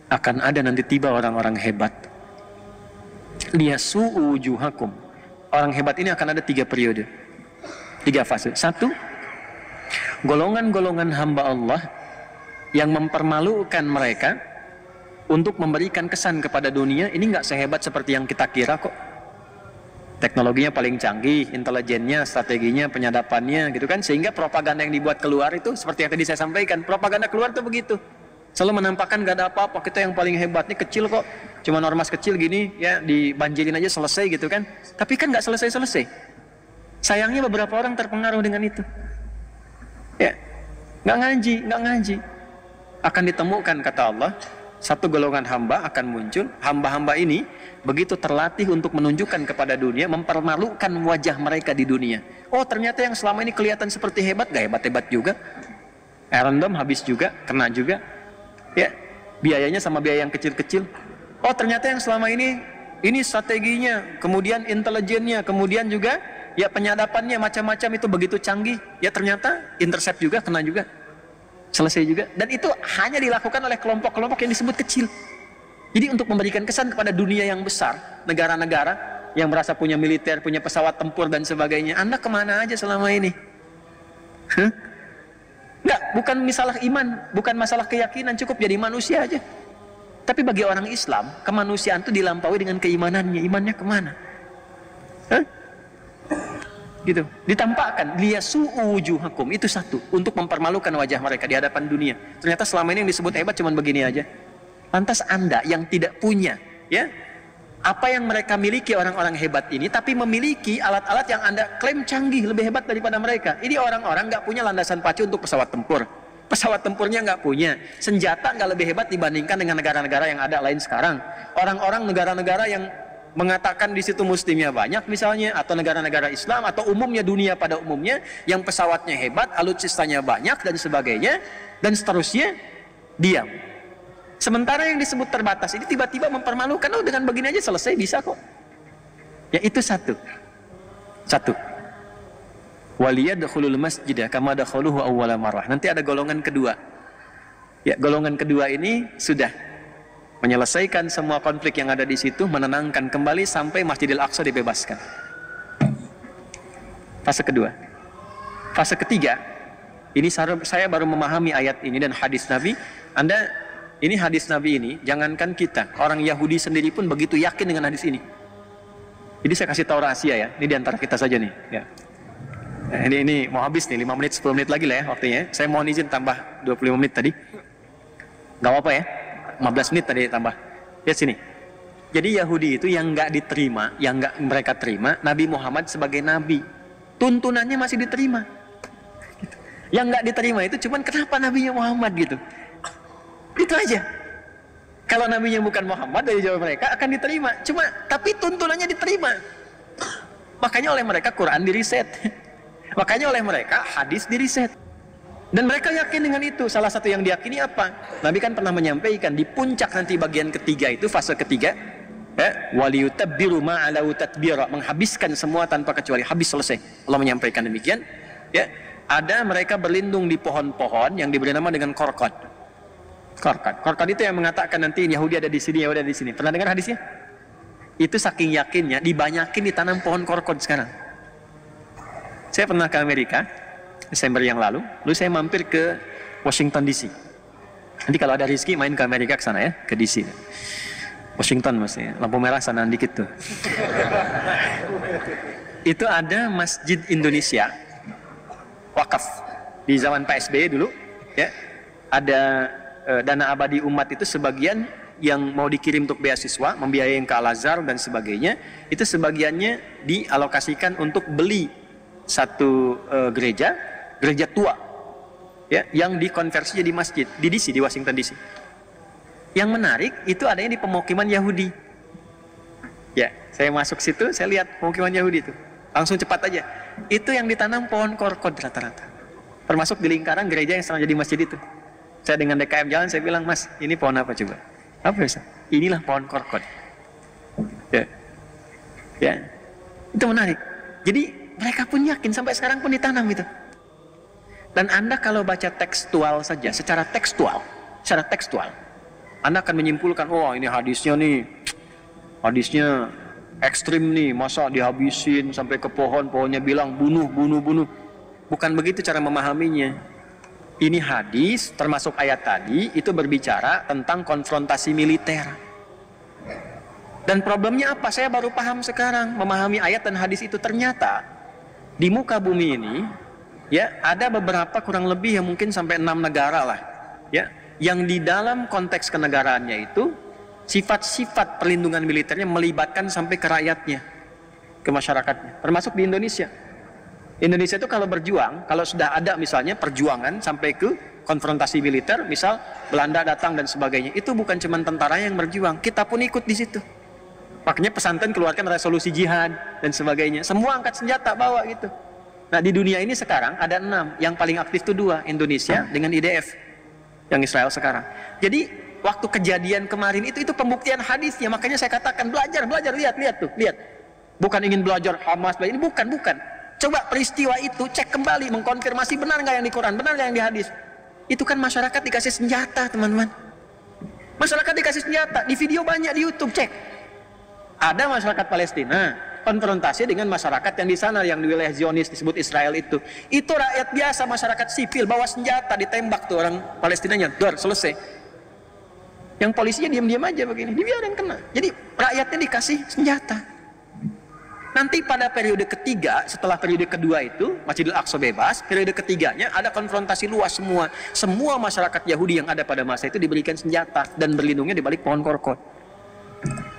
akan ada nanti tiba orang-orang hebat. Liyasu'u wujuhakum. Orang hebat ini akan ada 3 periode, 3 fase. 1, golongan-golongan hamba Allah yang mempermalukan mereka untuk memberikan kesan kepada dunia, ini nggak sehebat seperti yang kita kira kok. Teknologinya paling canggih, intelijennya, strateginya, penyadapannya gitu kan, sehingga propaganda yang dibuat keluar itu seperti yang tadi saya sampaikan, propaganda keluar tuh begitu. Selalu menampakkan gak ada apa-apa, kita yang paling hebat nih, kecil kok, cuma ormas kecil gini ya, dibanjirin aja selesai gitu kan. Tapi kan nggak selesai-selesai. Sayangnya beberapa orang terpengaruh dengan itu. Ya, nggak ngaji. Akan ditemukan kata Allah, satu golongan hamba akan muncul. Hamba-hamba ini begitu terlatih untuk menunjukkan kepada dunia, mempermalukan wajah mereka di dunia. Oh, ternyata yang selama ini kelihatan seperti hebat, gak hebat-hebat juga. Random habis juga, kena juga. Ya, biayanya sama biaya yang kecil-kecil. Oh, ternyata yang selama ini strateginya, kemudian intelijennya, kemudian juga ya penyadapannya macam-macam itu begitu canggih. Ya ternyata intercept juga, kena juga. Selesai juga. Dan itu hanya dilakukan oleh kelompok-kelompok yang disebut kecil. Jadi untuk memberikan kesan kepada dunia yang besar, negara-negara yang merasa punya militer, punya pesawat tempur dan sebagainya, Anda kemana aja selama ini? Enggak, bukan masalah iman, bukan masalah keyakinan, cukup jadi manusia aja. Tapi bagi orang Islam, kemanusiaan itu dilampaui dengan keimanannya. Imannya kemana? Gitu, ditampakkan liyasu'u wujuhakum, itu satu, untuk mempermalukan wajah mereka di hadapan dunia. Ternyata selama ini yang disebut hebat cuman begini aja. Lantas Anda yang tidak punya ya apa yang mereka miliki orang-orang hebat ini, tapi memiliki alat-alat yang Anda klaim canggih, lebih hebat daripada mereka. Ini orang-orang nggak punya landasan pacu untuk pesawat tempur. Pesawat tempurnya nggak punya, senjata nggak lebih hebat dibandingkan dengan negara-negara yang ada lain sekarang. Orang-orang negara-negara yang mengatakan di situ muslimnya banyak misalnya, atau negara-negara Islam, atau umumnya dunia pada umumnya yang pesawatnya hebat, alutsistanya banyak dan sebagainya, dan seterusnya, diam. Sementara yang disebut terbatas ini tiba-tiba mempermalukan, oh dengan begini aja selesai, bisa kok. Ya itu satu. Waliyadkhulul masjidah kama dakhaluhu awwala marrah. Nanti ada golongan kedua. Ya, golongan kedua ini sudah menyelesaikan semua konflik yang ada di situ, menenangkan kembali sampai Masjidil Aqsa dibebaskan. Fase kedua. Fase ketiga, ini saya baru memahami ayat ini dan hadis Nabi. Ini hadis Nabi ini, jangankan kita, orang Yahudi sendiri pun begitu yakin dengan hadis ini. Jadi saya kasih tahu rahasia ya, ini diantara kita saja nih. Ya. Ini mau habis nih, 5 menit, 10 menit lagi lah ya waktunya. Saya mohon izin tambah 25 menit tadi. Gak apa-apa ya, 15 menit tadi tambah. Lihat sini. Jadi Yahudi itu yang nggak diterima, yang nggak mereka terima, Nabi Muhammad sebagai Nabi. Tuntunannya masih diterima. Yang nggak diterima itu cuman kenapa Nabinya Muhammad gitu. Itu aja. Kalau nabinya bukan Muhammad, dari jawab mereka akan diterima. Tapi tuntunannya diterima. Makanya oleh mereka Quran diriset. Makanya oleh mereka hadis diriset. Dan mereka yakin dengan itu. Salah satu yang diyakini apa? Nabi kan pernah menyampaikan di puncak nanti bagian ketiga itu, fase ketiga, waliyutabbiru ma'alau tatbira, menghabiskan semua tanpa kecuali, habis, selesai. Allah menyampaikan demikian. Ya, ada mereka berlindung di pohon-pohon yang diberi nama dengan korkot. Korkot itu yang mengatakan nanti Yahudi ada di sini, Yahudi ada di sini. Pernah dengar hadisnya? Itu saking yakinnya, dibanyakin ditanam pohon korkot sekarang. Saya pernah ke Amerika Desember yang lalu saya mampir ke Washington DC. Nanti kalau ada rezeki main ke Amerika ke sana ya, ke DC. Washington maksudnya, lampu merah sana dikit tuh. Itu ada Masjid Indonesia wakaf di zaman Pak SBY dulu, ya. Ada dana abadi umat itu sebagian yang mau dikirim untuk beasiswa, membiayai ke Al-Azhar dan sebagainya, itu sebagiannya dialokasikan untuk beli satu gereja tua, ya, yang dikonversi jadi masjid di DC, di Washington DC. Yang menarik itu adanya di pemukiman Yahudi. Ya, saya masuk situ, saya lihat pemukiman Yahudi itu. Langsung cepat aja. Itu yang ditanam pohon korkod rata-rata. Termasuk di lingkaran gereja yang sekarang jadi masjid itu. Saya dengan DKM jalan, saya bilang, "Mas, ini pohon apa coba?" "Apa ya? Inilah pohon korkod." Ya. Ya. Itu menarik. Jadi mereka pun yakin sampai sekarang pun ditanam gitu. Dan Anda kalau baca tekstual saja, secara tekstual, Anda akan menyimpulkan, oh ini hadisnya ekstrim nih, masa dihabisin sampai ke pohon, pohonnya bilang bunuh. Bukan begitu cara memahaminya. Ini hadis, termasuk ayat tadi, itu berbicara tentang konfrontasi militer. Dan problemnya apa? Saya baru paham sekarang, memahami ayat dan hadis itu. Ternyata di muka bumi ini, ya, ada beberapa kurang lebih yang mungkin sampai 6 negara lah, ya, yang di dalam konteks kenegaraannya itu sifat-sifat perlindungan militernya melibatkan sampai ke rakyatnya, ke masyarakatnya, termasuk di Indonesia. Indonesia itu kalau berjuang, kalau sudah ada misalnya perjuangan sampai ke konfrontasi militer, misal Belanda datang dan sebagainya, itu bukan cuma tentara yang berjuang, kita pun ikut di situ. Makanya pesantren keluarkan resolusi jihad dan sebagainya, semua angkat senjata bawa gitu. Nah, di dunia ini sekarang ada 6, yang paling aktif itu 2, Indonesia dengan IDF, yang Israel sekarang. Jadi waktu kejadian kemarin itu pembuktian hadisnya. Makanya saya katakan belajar, lihat tuh. Bukan ingin belajar Hamas, ini bukan. Coba peristiwa itu cek kembali, mengkonfirmasi benar nggak yang di Quran, benar nggak yang di hadis. Itu kan masyarakat dikasih senjata, teman-teman. Masyarakat dikasih senjata, di video banyak di YouTube, cek. Ada masyarakat Palestina konfrontasi dengan masyarakat yang di sana, yang di wilayah Zionis disebut Israel itu rakyat biasa, masyarakat sipil bawa senjata, ditembak tuh orang Palestinanya, selesai. Yang polisinya diam-diam aja begini, dibiarin kena. Jadi rakyatnya dikasih senjata. Nanti pada periode ketiga, setelah periode kedua itu Masjidil Aqsa bebas, periode ketiganya ada konfrontasi luas semua. Semua masyarakat Yahudi yang ada pada masa itu diberikan senjata dan berlindungnya di balik pohon korkod.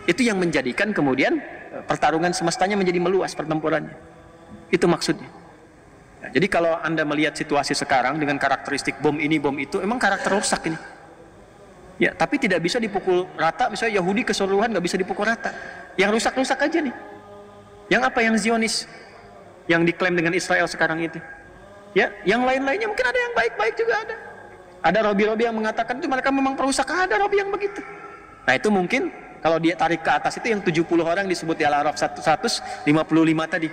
Itu yang menjadikan kemudian pertarungan semestanya menjadi meluas pertempurannya. Itu maksudnya. Nah, jadi kalau Anda melihat situasi sekarang dengan karakteristik bom ini, bom itu, emang karakter rusak ini. Ya, tapi tidak bisa dipukul rata. Misalnya Yahudi keseluruhan nggak bisa dipukul rata. Yang rusak-rusak aja nih. Yang apa? Yang Zionis, yang diklaim dengan Israel sekarang itu. Ya, yang lain-lainnya mungkin ada yang baik-baik juga ada. Ada Robi-Robi yang mengatakan itu mereka memang perusak. Ada Robi yang begitu. Nah, itu mungkin kalau dia tarik ke atas itu yang 70 orang disebut di Al-A'raf 155 tadi.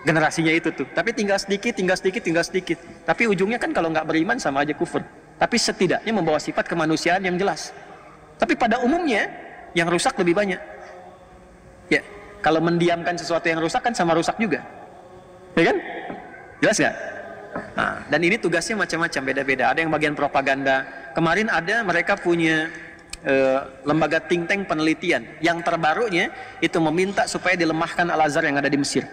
Generasinya itu tuh. Tapi tinggal sedikit. Tapi ujungnya kan kalau nggak beriman sama aja kufur. Tapi setidaknya membawa sifat kemanusiaan yang jelas. Tapi pada umumnya yang rusak lebih banyak. Ya, kalau mendiamkan sesuatu yang rusak kan sama rusak juga. Ya kan? Jelas nggak? Nah, dan ini tugasnya macam-macam, beda-beda. Ada yang bagian propaganda. Kemarin ada mereka punya lembaga think tank penelitian. Yang terbarunya itu meminta supaya dilemahkan Al-Azhar yang ada di Mesir.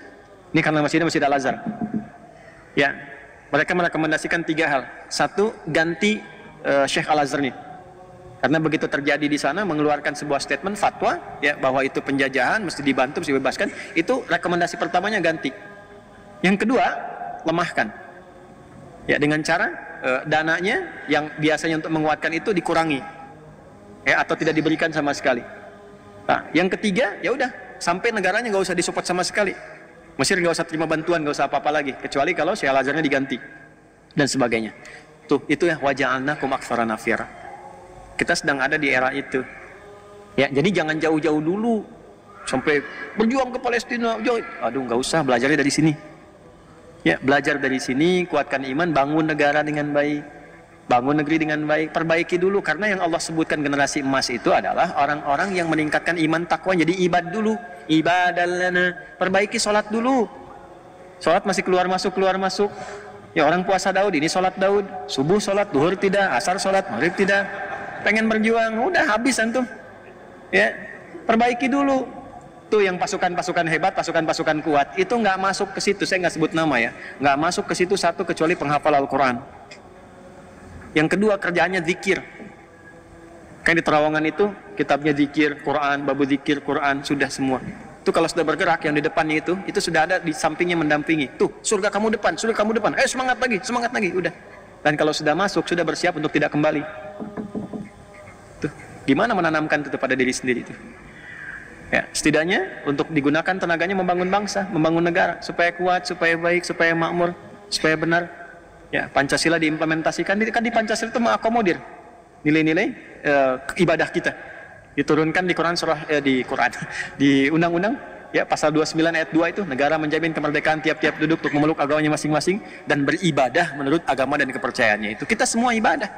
Ini karena Mesir Al-Azhar. Ya, mereka merekomendasikan 3 hal. 1, ganti Syekh Al-Azhar nih. Karena begitu terjadi di sana mengeluarkan sebuah statement fatwa, ya, bahwa itu penjajahan, mesti dibantu, mesti dibebaskan. Itu rekomendasi pertamanya ganti. Yang kedua, lemahkan. Ya, dengan cara dananya yang biasanya untuk menguatkan itu dikurangi. Ya, atau tidak diberikan sama sekali. Nah, yang ketiga, ya udah, sampai negaranya nggak usah disupport sama sekali. Mesir nggak usah terima bantuan, nggak usah apa-apa lagi, kecuali kalau Syekh Al-Azharnya diganti dan sebagainya. Tuh, itu ya waja'alnakum aktsara nafira. Kita sedang ada di era itu. Ya, jadi jangan jauh-jauh dulu sampai berjuang ke Palestina. Aduh, nggak usah, belajarnya dari sini. Ya, belajar dari sini, kuatkan iman, bangun negara dengan baik, bangun negeri dengan baik, perbaiki dulu. Karena yang Allah sebutkan generasi emas itu adalah orang-orang yang meningkatkan iman takwa. Jadi ibad dulu, ibadallana, perbaiki sholat dulu. Sholat masih keluar masuk. Ya, orang puasa Daud, ini sholat Daud, subuh sholat, duhur tidak, asar sholat, maghrib tidak. Pengen berjuang, udah habis antum. Ya, Perbaiki dulu. Tuh yang pasukan-pasukan hebat, pasukan-pasukan kuat, itu nggak masuk ke situ, saya nggak sebut nama ya, nggak masuk ke situ satu kecuali penghafal Al-Quran. Yang kedua kerjaannya zikir. Kayak di terowongan itu kitabnya zikir, Quran, babu zikir, Quran, sudah semua. Itu kalau sudah bergerak yang di depannya itu sudah ada di sampingnya mendampingi. Tuh surga kamu depan, surga kamu depan. Semangat lagi, udah. Dan kalau sudah masuk sudah bersiap untuk tidak kembali. Tuh gimana menanamkan itu pada diri sendiri itu? Ya, setidaknya untuk digunakan tenaganya membangun bangsa, membangun negara supaya kuat, supaya baik, supaya makmur, supaya benar. Ya, Pancasila diimplementasikan, kan di Pancasila itu mengakomodir nilai-nilai ibadah kita. Diturunkan di Quran di undang-undang ya pasal 29 ayat 2 itu, negara menjamin kemerdekaan tiap-tiap duduk untuk memeluk agamanya masing-masing dan beribadah menurut agama dan kepercayaannya itu. Kita semua ibadah.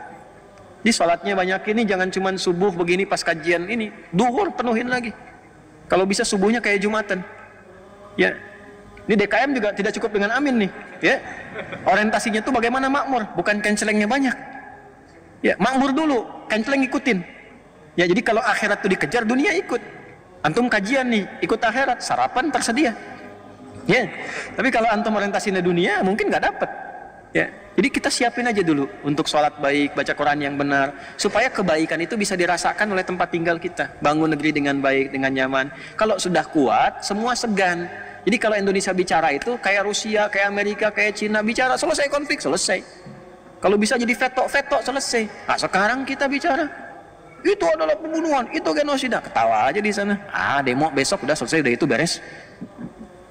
Di sholatnya banyak ini, jangan cuma subuh begini pas kajian ini, duhur penuhin lagi. Kalau bisa subuhnya kayak Jumatan. Ya. Ini DKM juga tidak cukup dengan amin nih, ya. Orientasinya tuh bagaimana makmur, bukan cancelingnya banyak. Ya, makmur dulu, canceling ikutin. Ya, jadi kalau akhirat tuh dikejar, dunia ikut. Antum kajian nih, ikut akhirat, sarapan tersedia. Ya. Tapi kalau antum orientasinya dunia, mungkin nggak dapat. Ya, jadi kita siapin aja dulu untuk sholat baik, baca Quran yang benar, supaya kebaikan itu bisa dirasakan oleh tempat tinggal kita. Bangun negeri dengan baik, dengan nyaman. Kalau sudah kuat, semua segan. Jadi kalau Indonesia bicara itu kayak Rusia, kayak Amerika, kayak Cina bicara, selesai konflik, selesai. Kalau bisa jadi veto, selesai. Nah sekarang kita bicara, itu adalah pembunuhan, itu genosida. Ketawa aja di sana. Demo besok udah selesai, udah itu beres.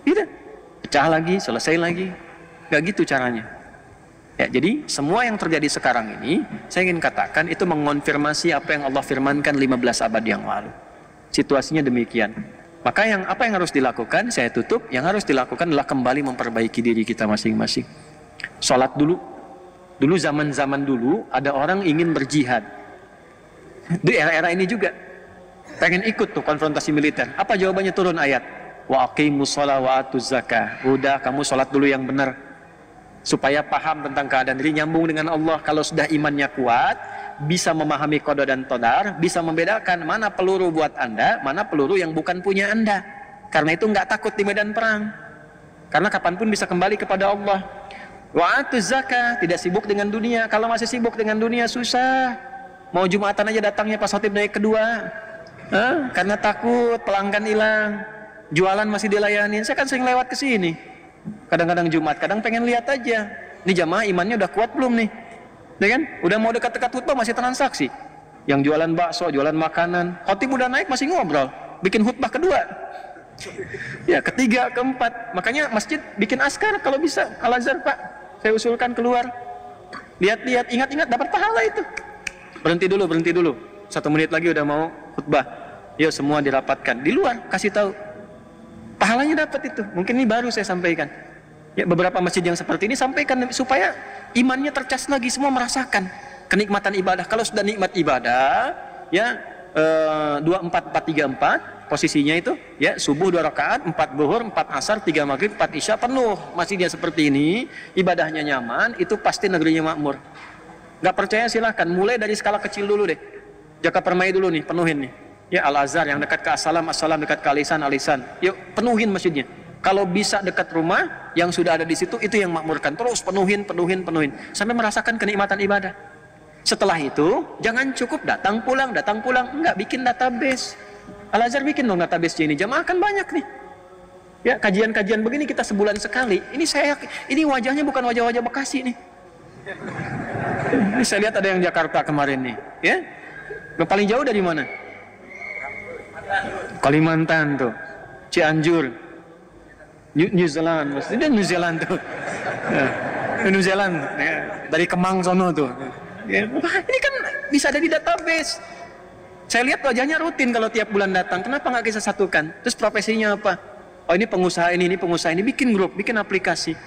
Tidak, pecah lagi, selesai lagi. Gak gitu caranya. Ya, jadi semua yang terjadi sekarang ini, saya ingin katakan itu mengonfirmasi apa yang Allah firmankan 15 abad yang lalu. Situasinya demikian. Maka apa yang harus dilakukan, saya tutup, yang harus dilakukan adalah kembali memperbaiki diri kita masing-masing. Sholat dulu. Dulu zaman-zaman dulu ada orang ingin berjihad. Di era-era ini juga pengen ikut tuh konfrontasi militer. Apa jawabannya? Turun ayat. Wa aqimus shalah wa atuz zakah. Udah, kamu sholat dulu yang benar. Supaya paham tentang keadaan diri, nyambung dengan Allah. Kalau sudah imannya kuat, bisa memahami qada dan qadar, bisa membedakan mana peluru buat anda, mana peluru yang bukan punya anda. Karena itu nggak takut di medan perang. Karena kapanpun bisa kembali kepada Allah. Wa atuz zakah, tidak sibuk dengan dunia. Kalau masih sibuk dengan dunia susah. Mau Jumatan aja datangnya pas khotib naik kedua. Karena takut pelanggan hilang. Jualan masih dilayani. Saya kan sering lewat ke sini. Kadang-kadang Jumat, kadang pengen lihat aja. Ini jamaah imannya udah kuat belum nih? Ya kan? Udah mau dekat-dekat khutbah masih transaksi. Yang jualan bakso, jualan makanan. Khotib udah naik masih ngobrol. Bikin khutbah kedua. Ya, ketiga, keempat. Makanya masjid bikin askar kalau bisa. Al-Azhar Pak, saya usulkan keluar. Lihat-lihat, ingat-ingat dapat pahala itu. Berhenti dulu. 1 menit lagi udah mau khutbah. Yuk semua dirapatkan. Di luar, kasih tahu. Pahalanya dapat itu. Mungkin ini baru saya sampaikan. Ya, beberapa masjid yang seperti ini sampaikan supaya imannya tercas lagi, semua merasakan kenikmatan ibadah. Kalau sudah nikmat ibadah, ya 24-4-3-4 posisinya itu, ya subuh 2 rakaat, 4 zuhur, 4 asar, 3 maghrib, 4 isya, penuh masjidnya seperti ini, ibadahnya nyaman, itu pasti negerinya makmur. Gak percaya silahkan, mulai dari skala kecil dulu deh. Jaka Permai dulu nih, penuhin nih. Ya Al-Azhar yang dekat ke Assalam, dekat ke Alisan. Yuk penuhin masjidnya. Kalau bisa dekat rumah yang sudah ada di situ, itu yang makmurkan. Terus penuhin sampai merasakan kenikmatan ibadah. Setelah itu jangan cukup datang pulang. Enggak, bikin database. Al-Azhar bikin dong database ini. Jamaah kan banyak nih. Ya, kajian-kajian begini kita sebulan sekali. Ini wajahnya bukan wajah-wajah Bekasi nih. Ini saya lihat ada yang Jakarta kemarin nih, ya. Yang paling jauh dari mana? Kalimantan tuh, Cianjur, New Zealand, maksudnya New Zealand tuh, New Zealand, ya. Dari Kemang sono tuh. Ya. Ini kan bisa ada di database. Saya lihat wajahnya rutin kalau tiap bulan datang. Kenapa nggak kita satukan? Terus profesinya apa? Oh ini pengusaha ini pengusaha ini. Bikin grup, bikin aplikasi,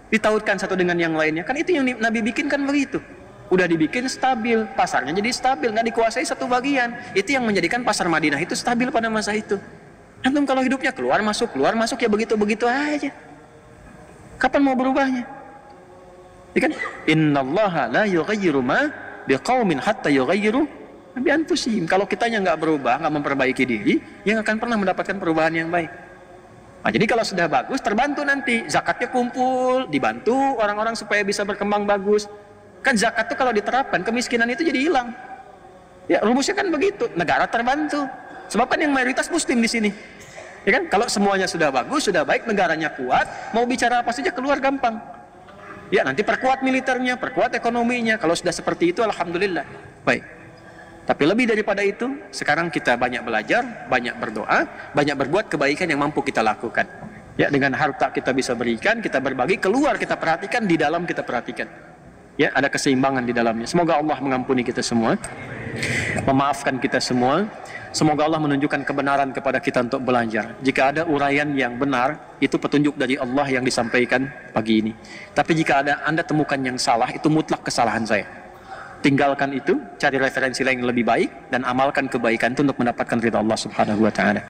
ditautkan satu dengan yang lainnya. Kan itu yang Nabi bikin kan begitu. Udah dibikin stabil, pasarnya jadi stabil, nggak dikuasai satu bagian. Itu yang menjadikan pasar Madinah itu stabil pada masa itu. Antum kalau hidupnya keluar masuk ya begitu aja. Kapan mau berubahnya? Ya kan? Innallaha la yughayyiru ma biqaumin hatta yughayyiru ma Nabi anfusihim. Kalau kitanya nggak berubah, nggak memperbaiki diri, yang akan pernah mendapatkan perubahan yang baik. Nah, jadi kalau sudah bagus, terbantu nanti. Zakatnya kumpul, dibantu orang-orang supaya bisa berkembang bagus. Kan zakat itu kalau diterapkan, kemiskinan itu jadi hilang. Ya, rumusnya kan begitu. Negara terbantu. Sebab kan yang mayoritas muslim di sini. Ya kan? Kalau semuanya sudah bagus, sudah baik, negaranya kuat, mau bicara apa saja keluar gampang. Ya, nanti perkuat militernya, perkuat ekonominya. Kalau sudah seperti itu, alhamdulillah. Baik. Tapi lebih daripada itu, sekarang kita banyak belajar, banyak berdoa, banyak berbuat kebaikan yang mampu kita lakukan. Ya, dengan harta kita bisa berikan, kita berbagi, keluar kita perhatikan, di dalam kita perhatikan. Ya, ada keseimbangan di dalamnya. Semoga Allah mengampuni kita semua, memaafkan kita semua. Semoga Allah menunjukkan kebenaran kepada kita untuk belajar. Jika ada uraian yang benar, itu petunjuk dari Allah yang disampaikan pagi ini. Tapi jika ada Anda temukan yang salah, itu mutlak kesalahan saya. Tinggalkan itu, cari referensi lain yang lebih baik, dan amalkan kebaikan itu untuk mendapatkan ridha Allah Subhanahu wa Ta'ala.